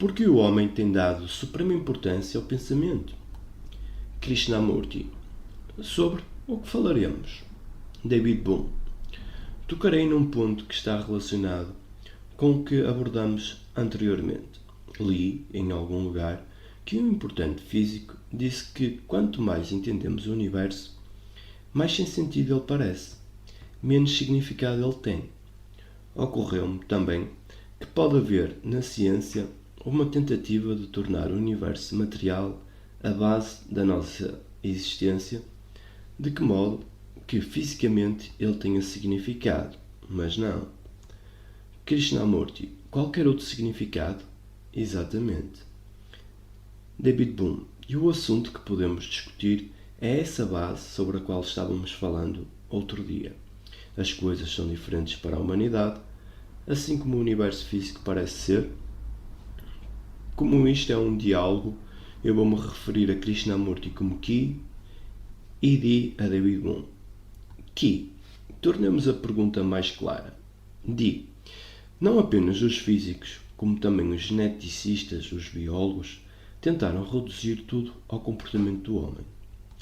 Porque o homem tem dado suprema importância ao pensamento. Krishnamurti. Sobre o que falaremos. David Bohm. Tocarei num ponto que está relacionado com o que abordamos anteriormente. Li, em algum lugar, que um importante físico disse que quanto mais entendemos o universo, mais sem sentido ele parece, menos significado ele tem. Ocorreu-me também que pode haver na ciência uma tentativa de tornar o universo material a base da nossa existência, de que modo que fisicamente ele tenha significado, mas não. Krishnamurti, qualquer outro significado? Exatamente. David Bohm, e o assunto que podemos discutir é essa base sobre a qual estávamos falando outro dia. As coisas são diferentes para a humanidade, assim como o universo físico parece ser. Como isto é um diálogo, eu vou-me referir a Krishnamurti como Ki e Di a David Bohm. Ki, tornemos a pergunta mais clara. Di, não apenas os físicos, como também os geneticistas, os biólogos, tentaram reduzir tudo ao comportamento do homem.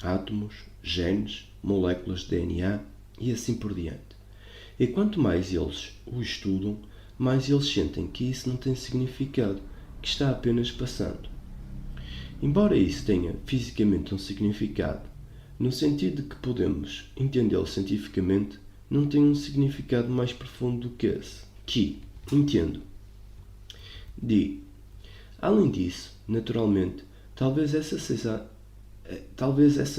Átomos, genes, moléculas de DNA e assim por diante. E quanto mais eles o estudam, mais eles sentem que isso não tem significado, que está apenas passando. Embora isso tenha fisicamente um significado, no sentido de que podemos entendê-lo cientificamente, não tem um significado mais profundo do que esse. Que, entendo. Di. Além disso, naturalmente, talvez essa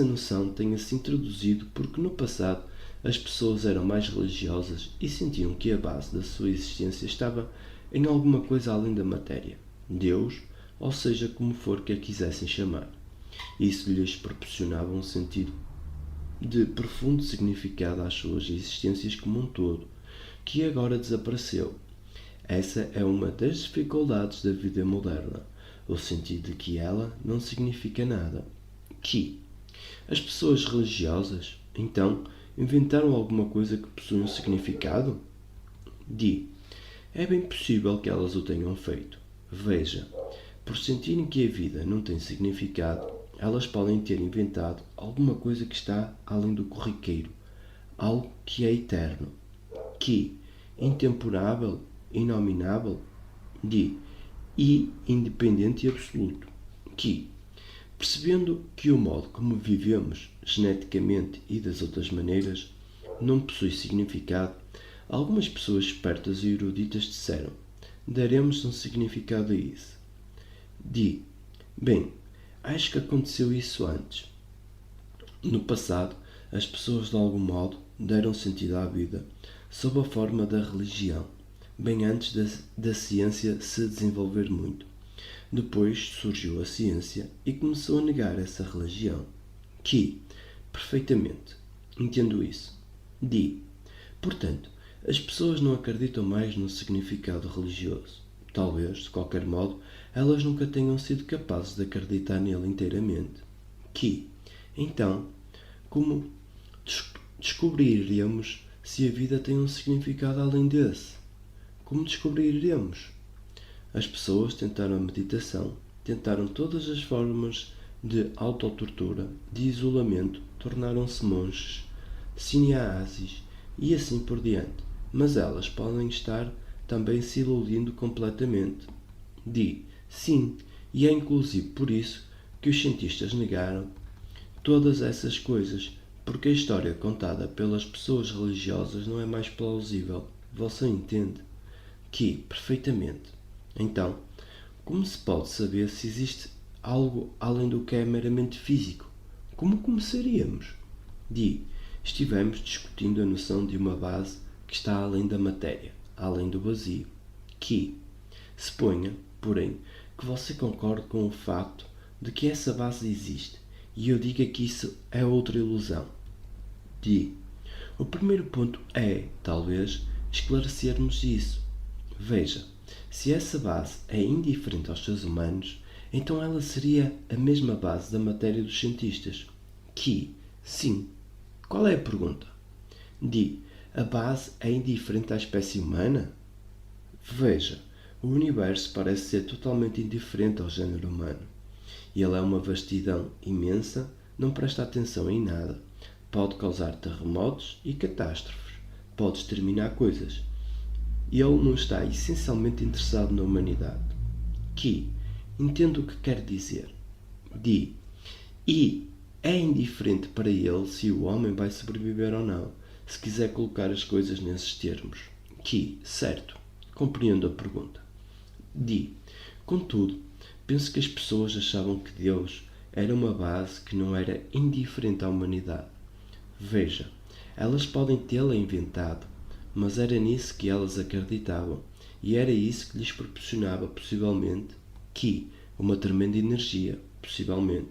noção tenha se introduzido porque no passado as pessoas eram mais religiosas e sentiam que a base da sua existência estava em alguma coisa além da matéria, Deus, ou seja como for que a quisessem chamar. Isso lhes proporcionava um sentido de profundo significado às suas existências como um todo, que agora desapareceu. Essa é uma das dificuldades da vida moderna, o sentido de que ela não significa nada. Que as pessoas religiosas, então, inventaram alguma coisa que possui um significado? Di. É bem possível que elas o tenham feito. Veja, por sentirem que a vida não tem significado, elas podem ter inventado alguma coisa que está além do corriqueiro, algo que é eterno, que, intemporável, inominável, Di, e independente e absoluto, que, percebendo que o modo como vivemos, geneticamente e das outras maneiras, não possui significado, algumas pessoas espertas e eruditas disseram: daremos um significado a isso. Di. Bem, acho que aconteceu isso antes. No passado, as pessoas de algum modo deram sentido à vida sob a forma da religião, bem antes da ciência se desenvolver muito. Depois surgiu a ciência e começou a negar essa religião. Que, perfeitamente, entendo isso. Di. Portanto, as pessoas não acreditam mais no significado religioso. Talvez, de qualquer modo, elas nunca tenham sido capazes de acreditar nele inteiramente. Que, então, como descobriremos se a vida tem um significado além desse? Como descobriremos? As pessoas tentaram a meditação, tentaram todas as formas de autotortura, de isolamento, tornaram-se monges, sannyasis e assim por diante. Mas elas podem estar também se iludindo completamente. Di. Sim, e é inclusive por isso que os cientistas negaram todas essas coisas, porque a história contada pelas pessoas religiosas não é mais plausível. Você entende? Que, perfeitamente. Então, como se pode saber se existe algo além do que é meramente físico? Como começaríamos? Di. Estivemos discutindo a noção de uma base que está além da matéria, além do vazio. Que, suponha, porém, que você concorde com o facto de que essa base existe e eu diga que isso é outra ilusão. Di. O primeiro ponto é, talvez, esclarecermos isso. Veja, se essa base é indiferente aos seres humanos, então ela seria a mesma base da matéria dos cientistas. Que, sim. Qual é a pergunta? Di. A base é indiferente à espécie humana? Veja, O universo parece ser totalmente indiferente ao género humano. Ele é uma vastidão imensa, não presta atenção em nada, pode causar terremotos e catástrofes, pode exterminar coisas. E ele não está essencialmente interessado na humanidade. Que entendo o que quer dizer. Di. E é indiferente para ele se o homem vai sobreviver ou não, se quiser colocar as coisas nesses termos. Que, certo, compreendo a pergunta. Di. Contudo, penso que as pessoas achavam que Deus era uma base que não era indiferente à humanidade. Veja, elas podem tê-la inventado, mas era nisso que elas acreditavam, e era isso que lhes proporcionava, possivelmente, uma tremenda energia, possivelmente.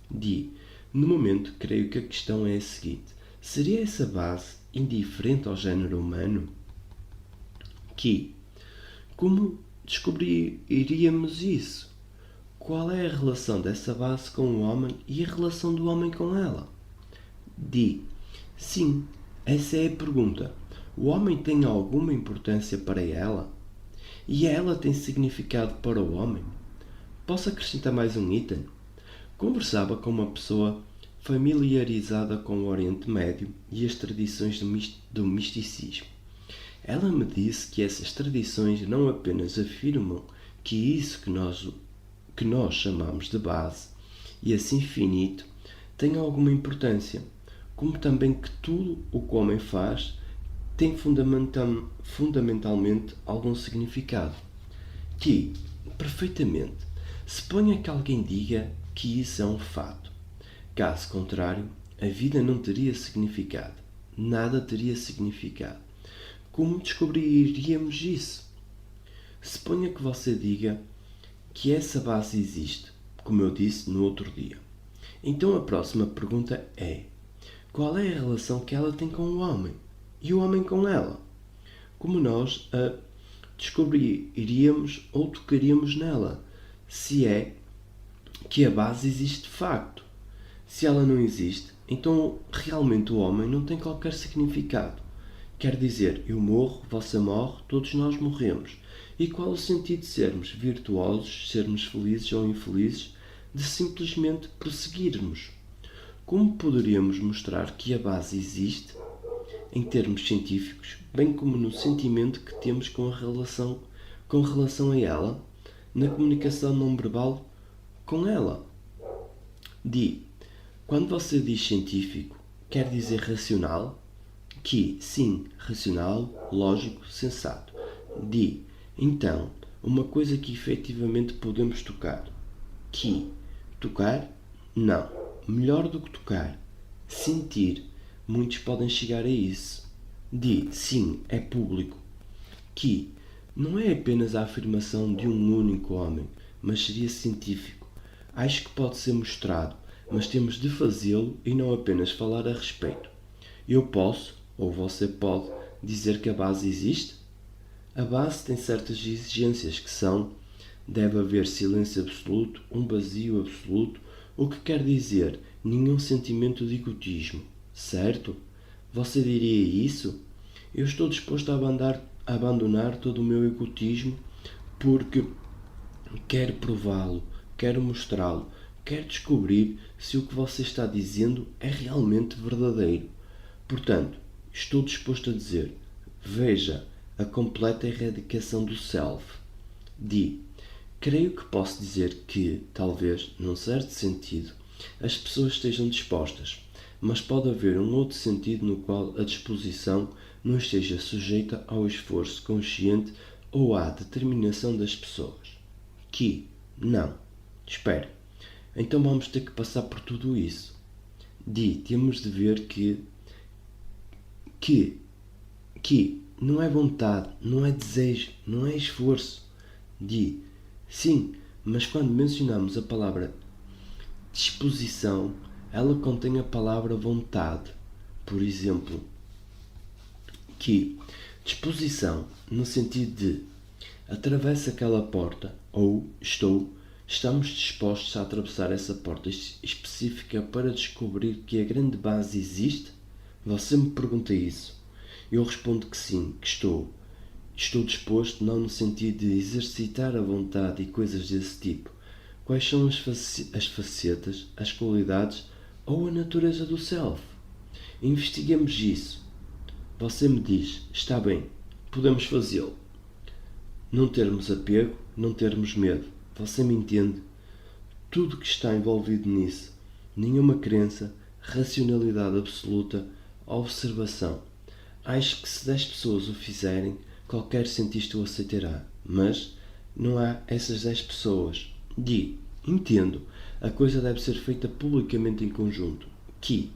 Di. No momento, creio que a questão é a seguinte: seria essa base indiferente ao género humano? Como descobriríamos isso? Qual é a relação dessa base com o homem e a relação do homem com ela? Di. Sim, essa é a pergunta. O homem tem alguma importância para ela? E ela tem significado para o homem? Posso acrescentar mais um item? Conversava com uma pessoa familiarizada com o Oriente Médio e as tradições do misticismo. Ela me disse que essas tradições não apenas afirmam que isso que nós chamamos de base e assim finito tem alguma importância, como também que tudo o que o homem faz tem fundamentalmente algum significado. Perfeitamente, suponha que alguém diga que isso é um fato. Caso contrário, a vida não teria significado. Nada teria significado. Como descobriríamos isso? Suponha que você diga que essa base existe, como eu disse no outro dia. Então a próxima pergunta é: qual é a relação que ela tem com o homem? E o homem com ela? Como nós a descobriríamos ou tocaríamos nela? Se é que a base existe de facto. Se ela não existe, então realmente o homem não tem qualquer significado. Quer dizer, eu morro, você morre, todos nós morremos. E qual o sentido de sermos virtuosos, sermos felizes ou infelizes, de simplesmente prosseguirmos? Como poderíamos mostrar que a base existe, em termos científicos, bem como no sentimento que temos com relação a ela, na comunicação não verbal com ela? Quando você diz científico, quer dizer racional? Sim, racional, lógico, sensato. Então, uma coisa que efetivamente podemos tocar. Tocar? Não. Melhor do que tocar. Sentir. Muitos podem chegar a isso. Sim, é público. Não é apenas a afirmação de um único homem, mas seria científico. Acho que pode ser mostrado, mas temos de fazê-lo e não apenas falar a respeito. Eu posso, ou você pode, dizer que a base existe? A base tem certas exigências que são: deve haver silêncio absoluto, um vazio absoluto, o que quer dizer nenhum sentimento de egotismo, certo? Você diria isso? Eu estou disposto a abandonar todo o meu egotismo porque quero prová-lo, quero mostrá-lo, quero descobrir se o que você está dizendo é realmente verdadeiro. Portanto, estou disposto a dizer: veja, a completa erradicação do self. Creio que posso dizer que, talvez, num certo sentido, as pessoas estejam dispostas, mas pode haver um outro sentido no qual a disposição não esteja sujeita ao esforço consciente ou à determinação das pessoas. Não. Espere. Então vamos ter que passar por tudo isso. Temos de ver que não é vontade, não é desejo, não é esforço. Sim, mas quando mencionamos a palavra disposição, ela contém a palavra vontade. Por exemplo, disposição, no sentido de atravessa aquela porta, ou estamos dispostos a atravessar essa porta específica para descobrir que a grande base existe? Você me pergunta isso. Eu respondo que sim, que estou. Estou disposto, não no sentido de exercitar a vontade e coisas desse tipo. Quais são as facetas, as qualidades ou a natureza do self? Investiguemos isso. Você me diz, está bem, podemos fazê-lo. Não termos apego, não termos medo. Você me entende? Tudo que está envolvido nisso. Nenhuma crença, racionalidade absoluta, observação. Acho que se 10 pessoas o fizerem, qualquer cientista o aceitará. Mas não há essas 10 pessoas. Entendo. A coisa deve ser feita publicamente em conjunto.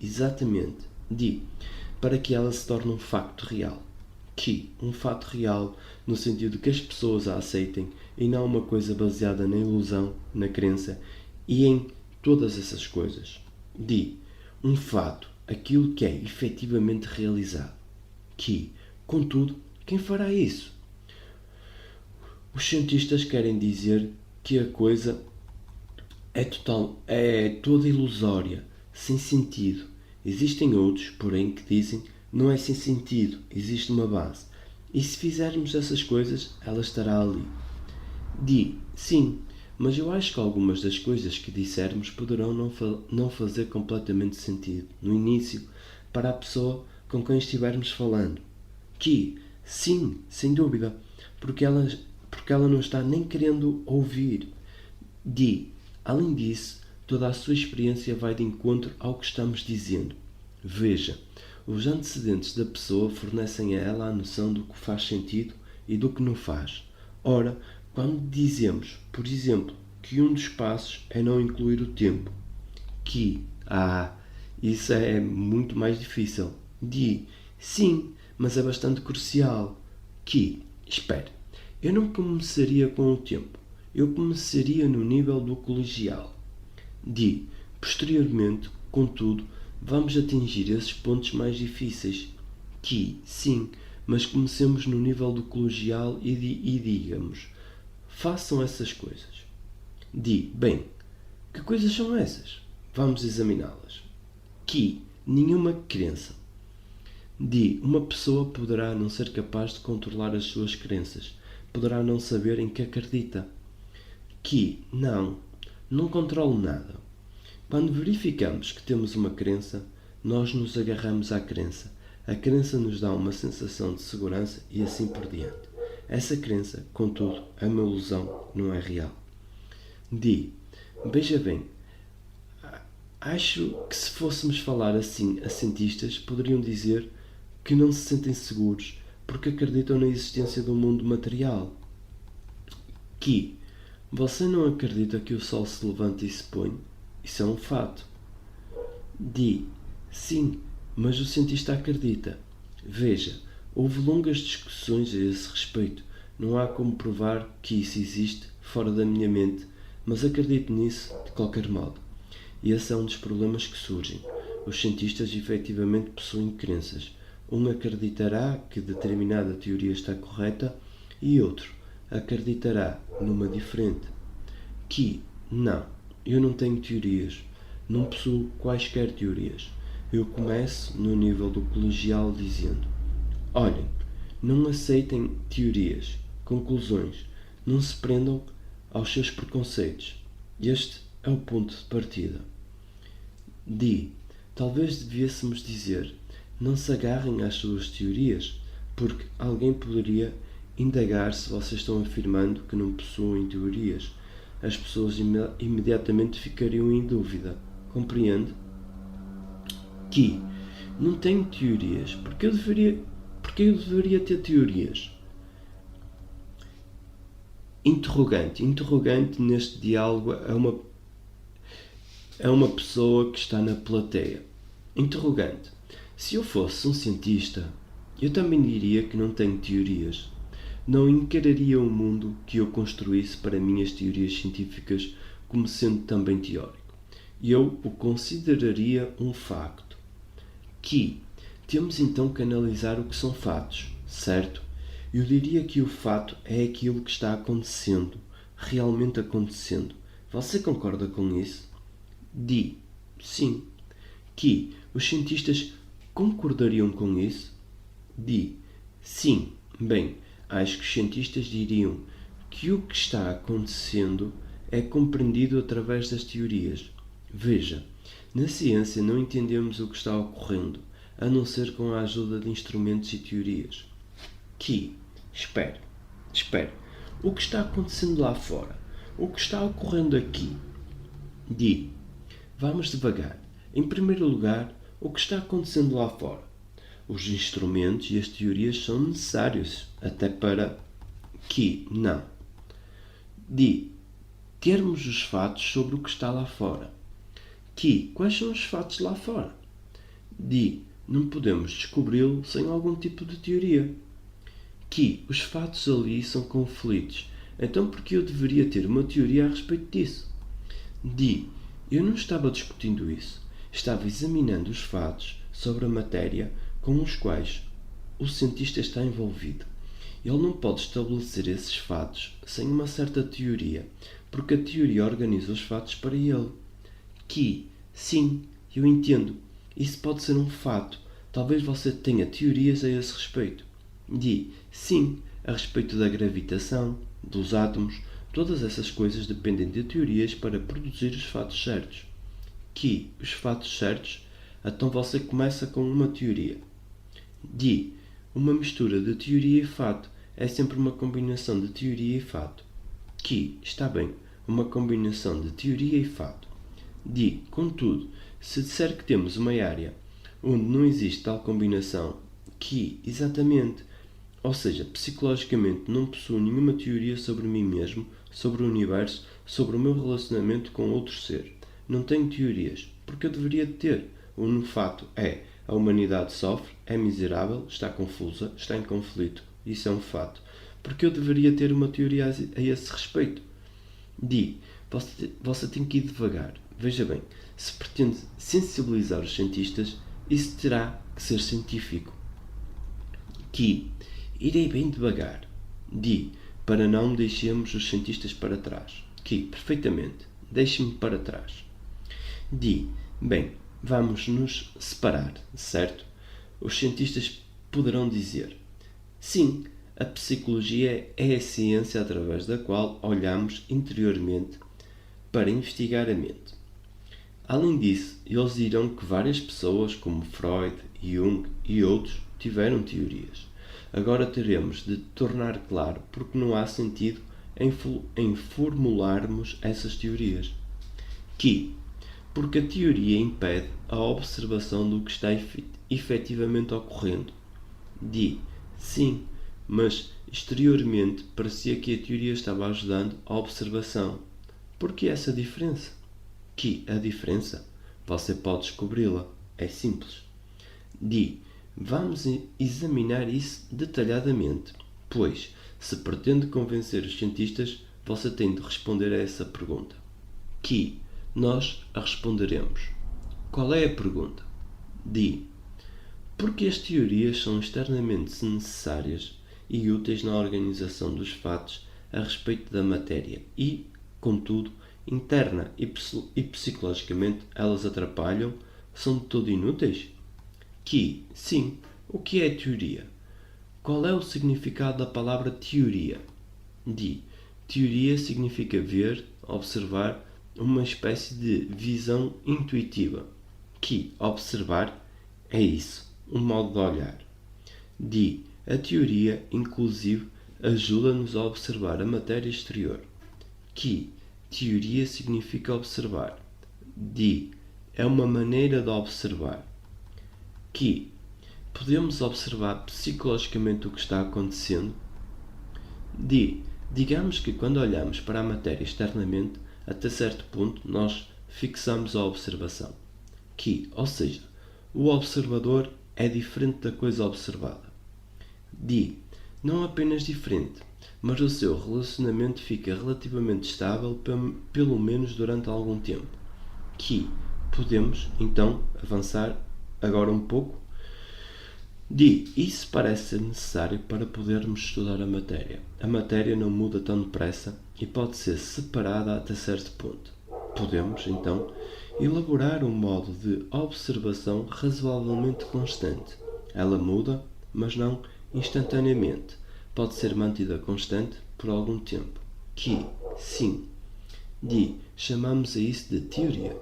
Exatamente. Para que ela se torne um facto real. Um fato real no sentido que as pessoas a aceitem e não uma coisa baseada na ilusão, na crença e em todas essas coisas. Um fato, aquilo que é efetivamente realizado. Contudo, quem fará isso? Os cientistas querem dizer que a coisa é toda ilusória, sem sentido. Existem outros, porém, que dizem não é sem sentido, existe uma base. E se fizermos essas coisas, ela estará ali. Sim, mas eu acho que algumas das coisas que dissermos poderão não fazer completamente sentido, no início, para a pessoa com quem estivermos falando. Sim, sem dúvida, porque ela não está nem querendo ouvir. Além disso, toda a sua experiência vai de encontro ao que estamos dizendo. Veja, os antecedentes da pessoa fornecem a ela a noção do que faz sentido e do que não faz. Ora, quando dizemos, por exemplo, que um dos passos é não incluir o tempo, isso é muito mais difícil. Sim, mas é bastante crucial. Espere, eu não começaria com o tempo. Eu começaria no nível do colegial. Posteriormente, contudo, vamos atingir esses pontos mais difíceis. Sim, mas comecemos no nível do colegial e digamos, façam essas coisas. Bem, que coisas são essas? Vamos examiná-las. Nenhuma crença. Uma pessoa poderá não ser capaz de controlar as suas crenças. Poderá não saber em que acredita. Não controlo nada. Quando verificamos que temos uma crença, nós nos agarramos à crença. A crença nos dá uma sensação de segurança e assim por diante. Essa crença, contudo, é uma ilusão, não é real. Veja bem, acho que se fôssemos falar assim a cientistas, poderiam dizer que não se sentem seguros porque acreditam na existência do mundo material. Você não acredita que o sol se levanta e se põe? Isso é um fato. Sim, mas o cientista acredita. Veja, houve longas discussões a esse respeito. Não há como provar que isso existe fora da minha mente, mas acredito nisso de qualquer modo. E esse é um dos problemas que surgem. Os cientistas efetivamente possuem crenças. Um acreditará que determinada teoria está correta e outro acreditará numa diferente. Não, eu não tenho teorias. Não possuo quaisquer teorias. Eu começo no nível do colegial dizendo: olhem, não aceitem teorias, conclusões, não se prendam aos seus preconceitos. Este é o ponto de partida. Talvez devíssemos dizer: não se agarrem às suas teorias, porque alguém poderia indagar se vocês estão afirmando que não possuem teorias. As pessoas imediatamente ficariam em dúvida. Compreende? Não tenho teorias. Porque eu deveria ter teorias? Interrogante. Interrogante neste diálogo é uma pessoa que está na plateia. Interrogante. Se eu fosse um cientista, eu também diria que não tenho teorias. Não encararia o mundo que eu construísse para minhas teorias científicas como sendo também teórico. Eu o consideraria um facto. Temos então que analisar o que são fatos, certo? Eu diria que o fato é aquilo que está acontecendo, realmente acontecendo. Você concorda com isso? Sim. Os cientistas concordariam com isso? Sim. Bem, acho que os cientistas diriam que o que está acontecendo é compreendido através das teorias. Veja, na ciência não entendemos o que está ocorrendo, a não ser com a ajuda de instrumentos e teorias. Espere. O que está acontecendo lá fora? O que está ocorrendo aqui? Vamos devagar. Em primeiro lugar, o que está acontecendo lá fora? Os instrumentos e as teorias são necessários até para não. Termos os fatos sobre o que está lá fora. Quais são os fatos lá fora? Não podemos descobri-lo sem algum tipo de teoria. Os fatos ali são conflitos. Então por que eu deveria ter uma teoria a respeito disso? Eu não estava discutindo isso. Estava examinando os fatos sobre a matéria com os quais o cientista está envolvido. Ele não pode estabelecer esses fatos sem uma certa teoria, porque a teoria organiza os fatos para ele. Sim, eu entendo. Isso pode ser um fato. Talvez você tenha teorias a esse respeito. Sim, a respeito da gravitação, dos átomos, todas essas coisas dependem de teorias para produzir os fatos certos. Os fatos certos? Então você começa com uma teoria. Uma mistura de teoria e fato é sempre uma combinação de teoria e fato. Está bem, uma combinação de teoria e fato. Contudo, se disser que temos uma área onde não existe tal combinação, exatamente, ou seja, psicologicamente não possuo nenhuma teoria sobre mim mesmo, sobre o universo, sobre o meu relacionamento com outro ser. Não tenho teorias, porque eu deveria ter. O fato é, a humanidade sofre, é miserável, está confusa, está em conflito. Isso é um fato. Porque eu deveria ter uma teoria a esse respeito. Você tem que ir devagar. Veja bem, se pretende sensibilizar os cientistas, isso terá que ser científico. Irei bem devagar. Para não deixemos os cientistas para trás. Perfeitamente. Deixe-me para trás. Bem, vamos nos separar, certo? Os cientistas poderão dizer: sim, a psicologia é a ciência através da qual olhamos interiormente para investigar a mente. Além disso, eles dirão que várias pessoas, como Freud, Jung e outros, tiveram teorias. Agora teremos de tornar claro porque não há sentido em formularmos essas teorias. Porque a teoria impede a observação do que está efetivamente ocorrendo. Sim, mas exteriormente parecia que a teoria estava ajudando a observação. Por que essa diferença? A diferença? Você pode descobri-la. É simples. Vamos examinar isso detalhadamente, pois, se pretende convencer os cientistas, você tem de responder a essa pergunta. Nós a responderemos. Qual é a pergunta? Porque as teorias são externamente necessárias e úteis na organização dos fatos a respeito da matéria e, contudo, interna e psicologicamente elas atrapalham, são de todo inúteis? Sim. O que é teoria? Qual é o significado da palavra teoria? Teoria significa ver, observar, uma espécie de visão intuitiva. Observar é isso, um modo de olhar. A teoria, inclusive, ajuda-nos a observar a matéria exterior. Teoria significa observar. É uma maneira de observar. Podemos observar psicologicamente o que está acontecendo? Digamos que quando olhamos para a matéria externamente, até certo ponto nós fixamos a observação. Ou seja, o observador é diferente da coisa observada. Não apenas diferente, mas o seu relacionamento fica relativamente estável pelo menos durante algum tempo. Podemos, então, avançar agora um pouco? Isso parece ser necessário para podermos estudar a matéria. A matéria não muda tão depressa e pode ser separada até certo ponto. Podemos, então, elaborar um modo de observação razoavelmente constante. Ela muda, mas não instantaneamente. pode ser mantida constante por algum tempo. Que, sim. D. Chamamos a isso de teoria.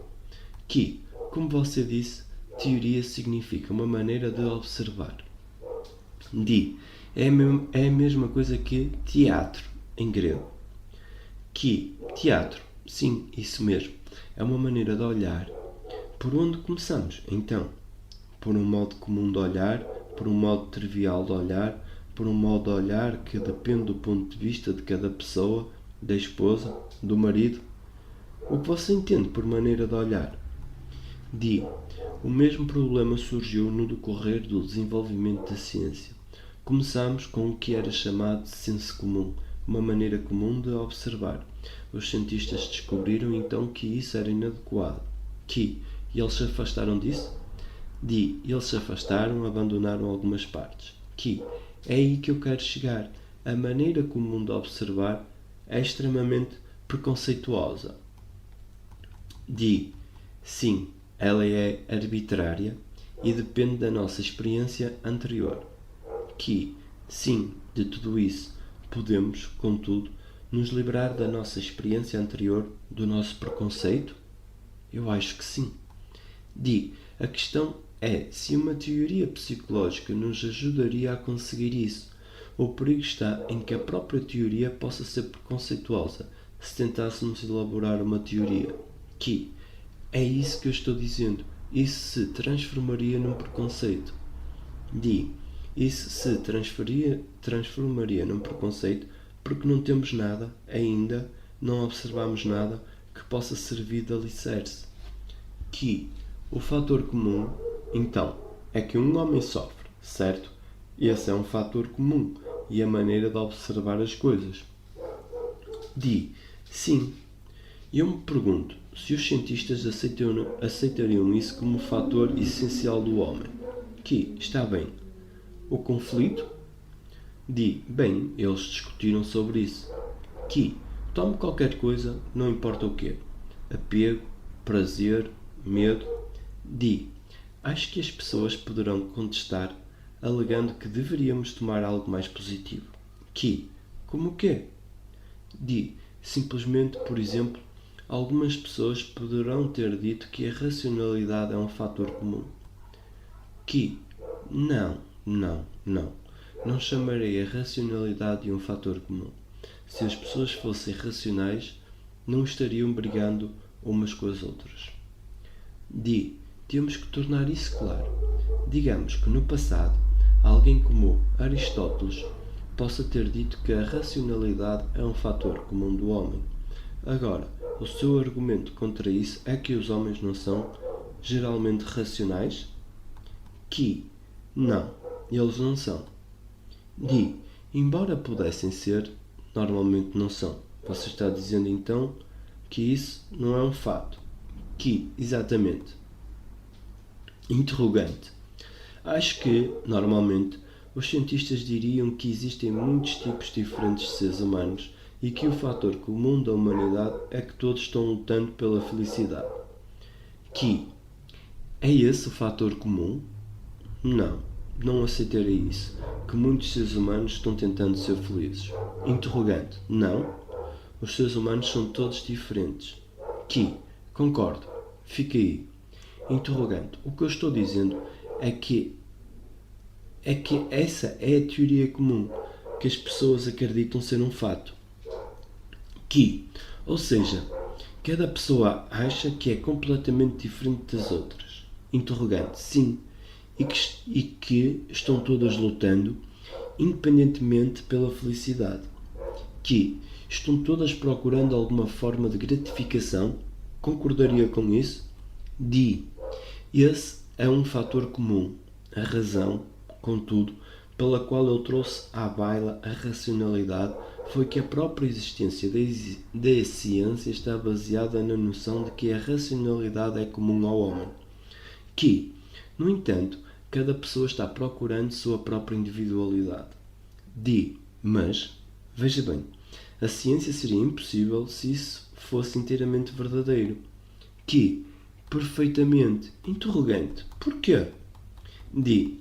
Que, como você disse, teoria significa uma maneira de observar. D. É a mesma coisa que teatro, em grego. Que, teatro, sim, isso mesmo. É uma maneira de olhar. Por onde começamos, então? Por um modo comum de olhar, por um modo trivial de olhar, por um modo de olhar que depende do ponto de vista de cada pessoa, da esposa, do marido. O que você entende por maneira de olhar? D. O mesmo problema surgiu no decorrer do desenvolvimento da ciência. Começamos com o que era chamado de senso comum, uma maneira comum de observar. Os cientistas descobriram então que isso era inadequado. Que, e eles se afastaram disso? D. Eles se afastaram, abandonaram algumas partes. Que, é aí que eu quero chegar. A maneira comum de observar é extremamente preconceituosa. D. Sim, ela é arbitrária e depende da nossa experiência anterior. Que, sim, de tudo isso, podemos, contudo, nos livrar da nossa experiência anterior, do nosso preconceito? Eu acho que sim. D. A questão é se uma teoria psicológica nos ajudaria a conseguir isso. O perigo está em que a própria teoria possa ser preconceituosa se tentássemos elaborar uma teoria. Que é isso que eu estou dizendo. Isso se transformaria num preconceito. D. Isso se transformaria num preconceito porque não temos nada, ainda, não observamos nada que possa servir de alicerce. Que o fator comum, então, é que um homem sofre, certo? Esse é um fator comum e a maneira de observar as coisas. D. Sim. E eu me pergunto se os cientistas aceitariam isso como fator essencial do homem. Que, está bem. O conflito? D. Bem, eles discutiram sobre isso. Que, tome qualquer coisa, não importa o quê. Apego, prazer, medo. D. Acho que as pessoas poderão contestar alegando que deveríamos tomar algo mais positivo. Que, como o quê? D. Simplesmente, por exemplo, algumas pessoas poderão ter dito que a racionalidade é um fator comum. Que, não. Não chamarei a racionalidade de um fator comum. Se as pessoas fossem racionais, não estariam brigando umas com as outras. D. Temos que tornar isso claro. Digamos que no passado, alguém como Aristóteles possa ter dito que a racionalidade é um fator comum do homem. Agora, o seu argumento contra isso é que os homens não são geralmente racionais? Que, não, eles não são. D. Embora pudessem ser, normalmente não são. Você está dizendo então que isso não é um fato. Que, exatamente. Interrogante. Acho que, normalmente, os cientistas diriam que existem muitos tipos diferentes de seres humanos e que o fator comum da humanidade é que todos estão lutando pela felicidade. Que, é esse o fator comum? Não aceitarei isso. Que muitos seres humanos estão tentando ser felizes. Interrogante. Não. Os seres humanos são todos diferentes. Que, concordo. Fica aí. Interrogante. O que eu estou dizendo é que essa é a teoria comum que as pessoas acreditam ser um fato. Que, ou seja, cada pessoa acha que é completamente diferente das outras. Interrogante. Sim. E que estão todas lutando independentemente pela felicidade. Que estão todas procurando alguma forma de gratificação. Concordaria com isso? D. Esse é um fator comum. A razão, contudo, pela qual eu trouxe à baila a racionalidade foi que a própria existência da ciência está baseada na noção de que a racionalidade é comum ao homem. Que, no entanto, cada pessoa está procurando sua própria individualidade. D. Mas, veja bem, a ciência seria impossível se isso fosse inteiramente verdadeiro. Que, perfeitamente. Interrogante. Porquê? D.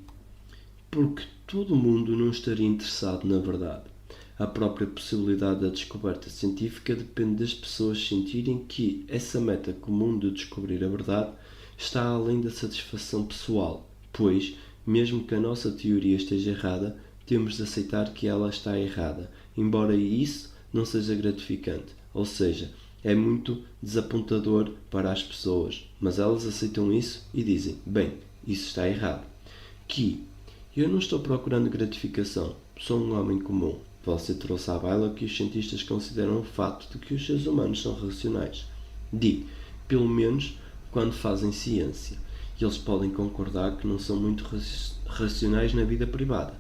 porque todo mundo não estaria interessado na verdade. A própria possibilidade da descoberta científica depende das pessoas sentirem que essa meta comum de descobrir a verdade está além da satisfação pessoal, pois, mesmo que a nossa teoria esteja errada, temos de aceitar que ela está errada, embora isso não seja gratificante, ou seja, é muito desapontador para as pessoas, mas elas aceitam isso e dizem, bem, isso está errado. Que eu não estou procurando gratificação, sou um homem comum. Você trouxe à baila que os cientistas consideram o facto de que os seres humanos são racionais. Pelo menos quando fazem ciência. Eles podem concordar que não são muito racionais na vida privada,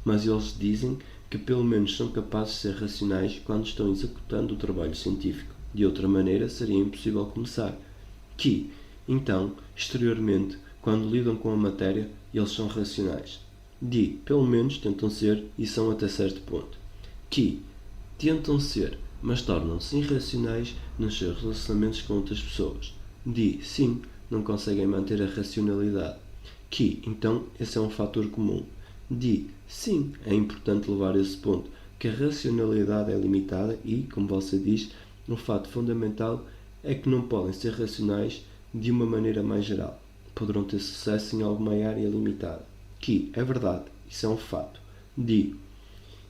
mas eles dizem que pelo menos são capazes de ser racionais quando estão executando o trabalho científico. De outra maneira, seria impossível começar. Então, exteriormente, quando lidam com a matéria, eles são racionais. Pelo menos tentam ser e são até certo ponto. Tentam ser, mas tornam-se irracionais nos seus relacionamentos com outras pessoas. Sim, não conseguem manter a racionalidade. Então, esse é um fator comum. Sim, é importante levar esse ponto, que a racionalidade é limitada e, como você diz, um fato fundamental é que não podem ser racionais de uma maneira mais geral. Poderão ter sucesso em alguma área limitada. É verdade, isso é um fato.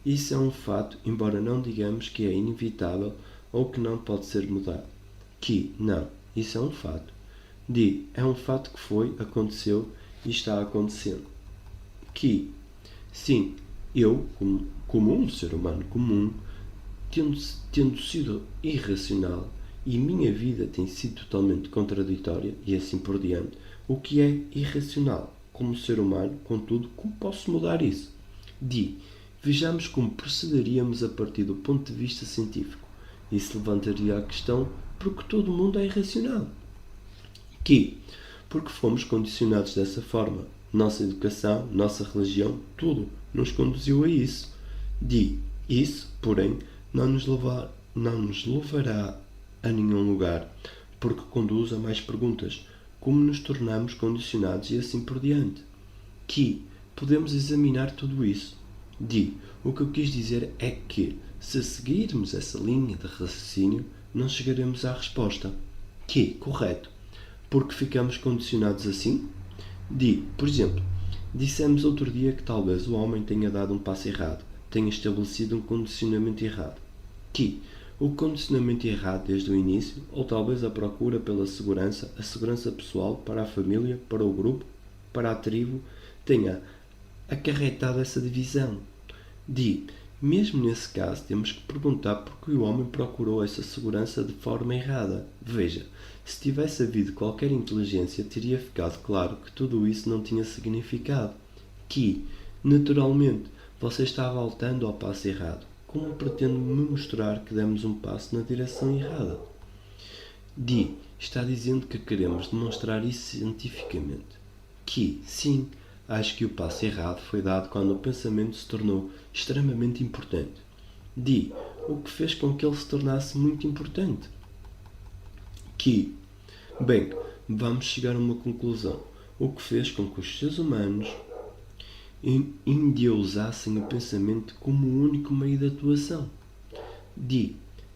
Isso é um fato, embora não digamos que é inevitável ou que não pode ser mudado. Não, isso é um fato. É um fato que foi, aconteceu e está acontecendo. Sim, eu, como um ser humano comum, tendo sido irracional e minha vida tem sido totalmente contraditória e assim por diante, o que é irracional como ser humano, contudo, como posso mudar isso? Vejamos como procederíamos a partir do ponto de vista científico. Isso levantaria a questão porque todo mundo é irracional. Porque fomos condicionados dessa forma. Nossa educação, nossa religião, tudo nos conduziu a isso. Isso, porém, não nos levará a nenhum lugar, porque conduz a mais perguntas, como nos tornamos condicionados e assim por diante. Podemos examinar tudo isso. O que eu quis dizer é que, se seguirmos essa linha de raciocínio, não chegaremos à resposta. Correto. Porque ficamos condicionados assim? Por exemplo, dissemos outro dia que talvez o homem tenha dado um passo errado, tenha estabelecido um condicionamento errado. O condicionamento errado desde o início, ou talvez a procura pela segurança, a segurança pessoal para a família, para o grupo, para a tribo, tenha acarretado essa divisão. Mesmo nesse caso, temos que perguntar porque o homem procurou essa segurança de forma errada. Veja, se tivesse havido qualquer inteligência, teria ficado claro que tudo isso não tinha significado. Naturalmente, você está voltando ao passo errado. Como pretende me mostrar que demos um passo na direção errada? Está dizendo que queremos demonstrar isso cientificamente. Sim, acho que o passo errado foi dado quando o pensamento se tornou extremamente importante. O que fez com que ele se tornasse muito importante? Bem, vamos chegar a uma conclusão. O que fez com que os seres humanos endeusassem o pensamento como o único meio de atuação.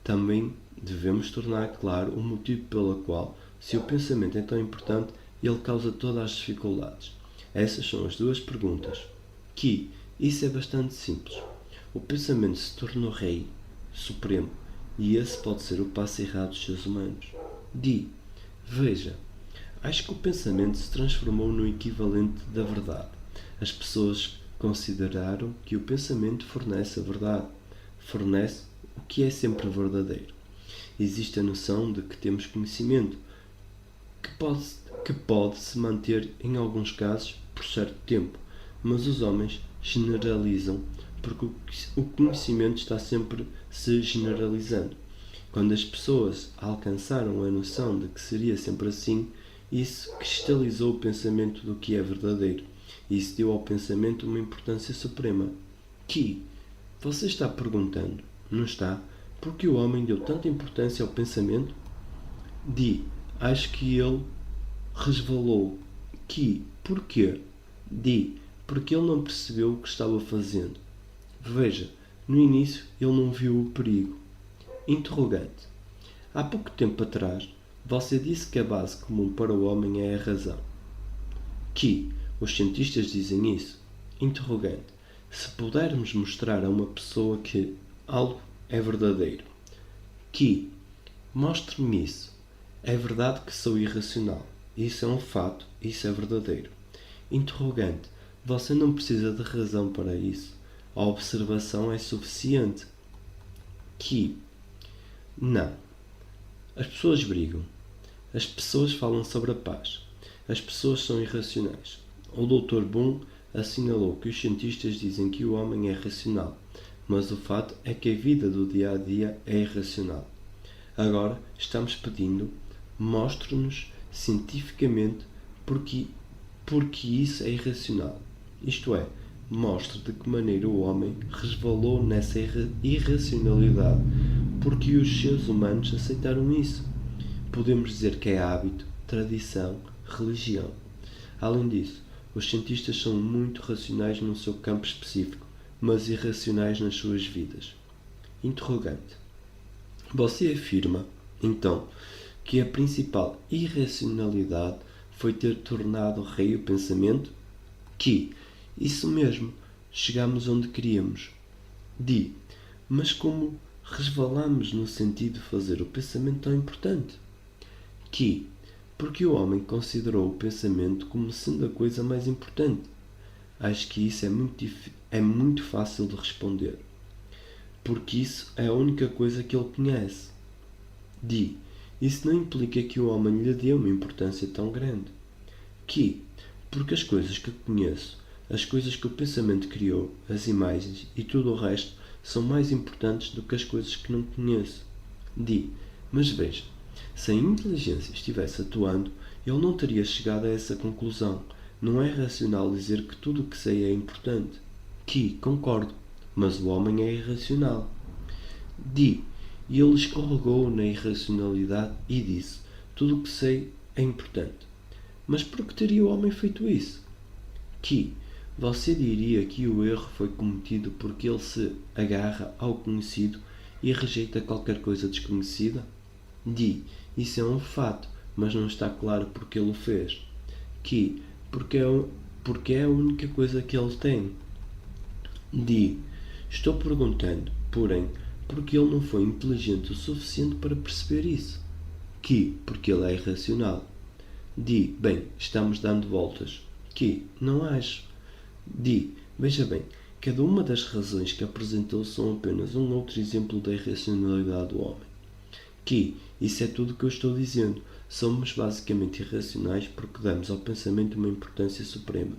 Também devemos tornar claro o motivo pelo qual, se o pensamento é tão importante, ele causa todas as dificuldades. Essas são as duas perguntas. Isso é bastante simples. O pensamento se tornou rei, supremo, e esse pode ser o passo errado dos seres humanos. Veja, acho que o pensamento se transformou no equivalente da verdade. As pessoas consideraram que o pensamento fornece a verdade, fornece o que é sempre verdadeiro. Existe a noção de que temos conhecimento, que pode se manter em alguns casos por certo tempo, mas os homens generalizam porque o conhecimento está sempre se generalizando. Quando as pessoas alcançaram a noção de que seria sempre assim, isso cristalizou o pensamento do que é verdadeiro. Isso deu ao pensamento uma importância suprema. Você está perguntando, não está? Por que o homem deu tanta importância ao pensamento? Acho que ele resvalou. Porquê? porque ele não percebeu o que estava fazendo. Veja, no início ele não viu o perigo. Interrogante. Há pouco tempo atrás, você disse que a base comum para o homem é a razão. Que os cientistas dizem isso? Interrogante. Se pudermos mostrar a uma pessoa que algo é verdadeiro. Que mostre-me isso. É verdade que sou irracional. Isso é um fato, isso é verdadeiro. Interrogante. Você não precisa de razão para isso. A observação é suficiente. Que não. As pessoas brigam. As pessoas falam sobre a paz. As pessoas são irracionais. O Dr. Boom assinalou que os cientistas dizem que o homem é racional, mas o fato é que a vida do dia a dia é irracional. Agora estamos pedindo, mostre-nos cientificamente porque isso é irracional. Isto é, mostre de que maneira o homem resvalou nessa irracionalidade, porque os seres humanos aceitaram isso. Podemos dizer que é hábito, tradição, religião. Além disso, os cientistas são muito racionais no seu campo específico, mas irracionais nas suas vidas. Interrogante. Você afirma, então, que a principal irracionalidade foi ter tornado rei o pensamento? Que, isso mesmo, chegamos onde queríamos. Mas como resvalamos no sentido de fazer o pensamento tão importante? Que, porque o homem considerou o pensamento como sendo a coisa mais importante. Acho que isso é muito fácil de responder. Porque isso é a única coisa que ele conhece. Isso não implica que o homem lhe dê uma importância tão grande. Que, porque as coisas que conheço, as coisas que o pensamento criou, as imagens e tudo o resto, são mais importantes do que as coisas que não conheço. Mas veja, se a inteligência estivesse atuando, ele não teria chegado a essa conclusão. Não é racional dizer que tudo o que sei é importante. Concordo, mas o homem é irracional. E ele escorregou na irracionalidade e disse, tudo o que sei é importante. Mas por que teria o homem feito isso? Você diria que o erro foi cometido porque ele se agarra ao conhecido e rejeita qualquer coisa desconhecida? Isso é um fato, mas não está claro porque ele o fez. Porque é a única coisa que ele tem. Estou perguntando, porém, porque ele não foi inteligente o suficiente para perceber isso. Porque ele é irracional. Bem, estamos dando voltas. Não acho. Veja bem, cada uma das razões que apresentou são apenas um outro exemplo da irracionalidade do homem. Isso é tudo o que eu estou dizendo. Somos basicamente irracionais porque damos ao pensamento uma importância suprema.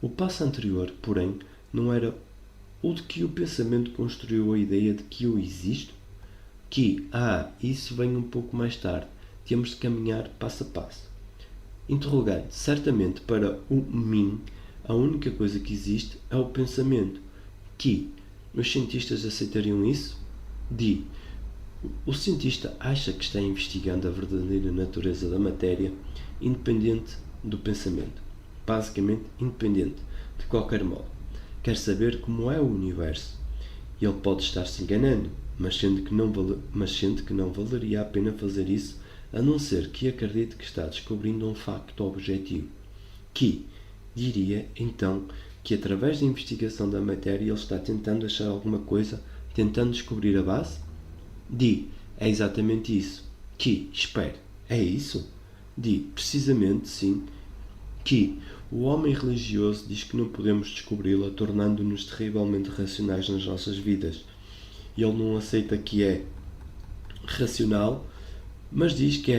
O passo anterior, porém, não era o de que o pensamento construiu a ideia de que eu existo? Isso vem um pouco mais tarde. Temos de caminhar passo a passo. Interrogante. Certamente para o mim, a única coisa que existe é o pensamento. Os cientistas aceitariam isso? O cientista acha que está investigando a verdadeira natureza da matéria, independente do pensamento. Basicamente, independente, de qualquer modo. Quer saber como é o universo. Ele pode estar se enganando, mas sente que não valeria a pena fazer isso, a não ser que acredite que está descobrindo um facto objetivo. Diria, então, que através da investigação da matéria ele está tentando achar alguma coisa, tentando descobrir a base? É exatamente isso. Espere, é isso? Precisamente sim. O homem religioso diz que não podemos descobri-la, tornando-nos terrivelmente racionais nas nossas vidas. Ele não aceita que é racional, mas diz que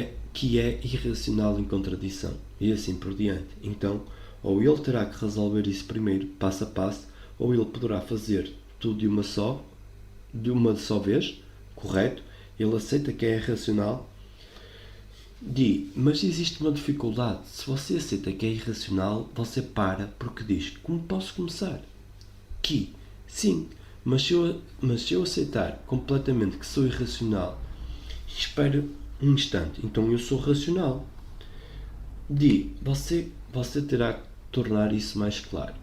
é irracional em contradição, e assim por diante. Então, ou ele terá que resolver isso primeiro, passo a passo, ou ele poderá fazer tudo de uma só vez, correto? Ele aceita que é irracional. Mas existe uma dificuldade. Se você aceita que é irracional, você para porque diz, como posso começar? Sim, mas se eu aceitar completamente que sou irracional, espere um instante, então eu sou racional. Você terá que tornar isso mais claro.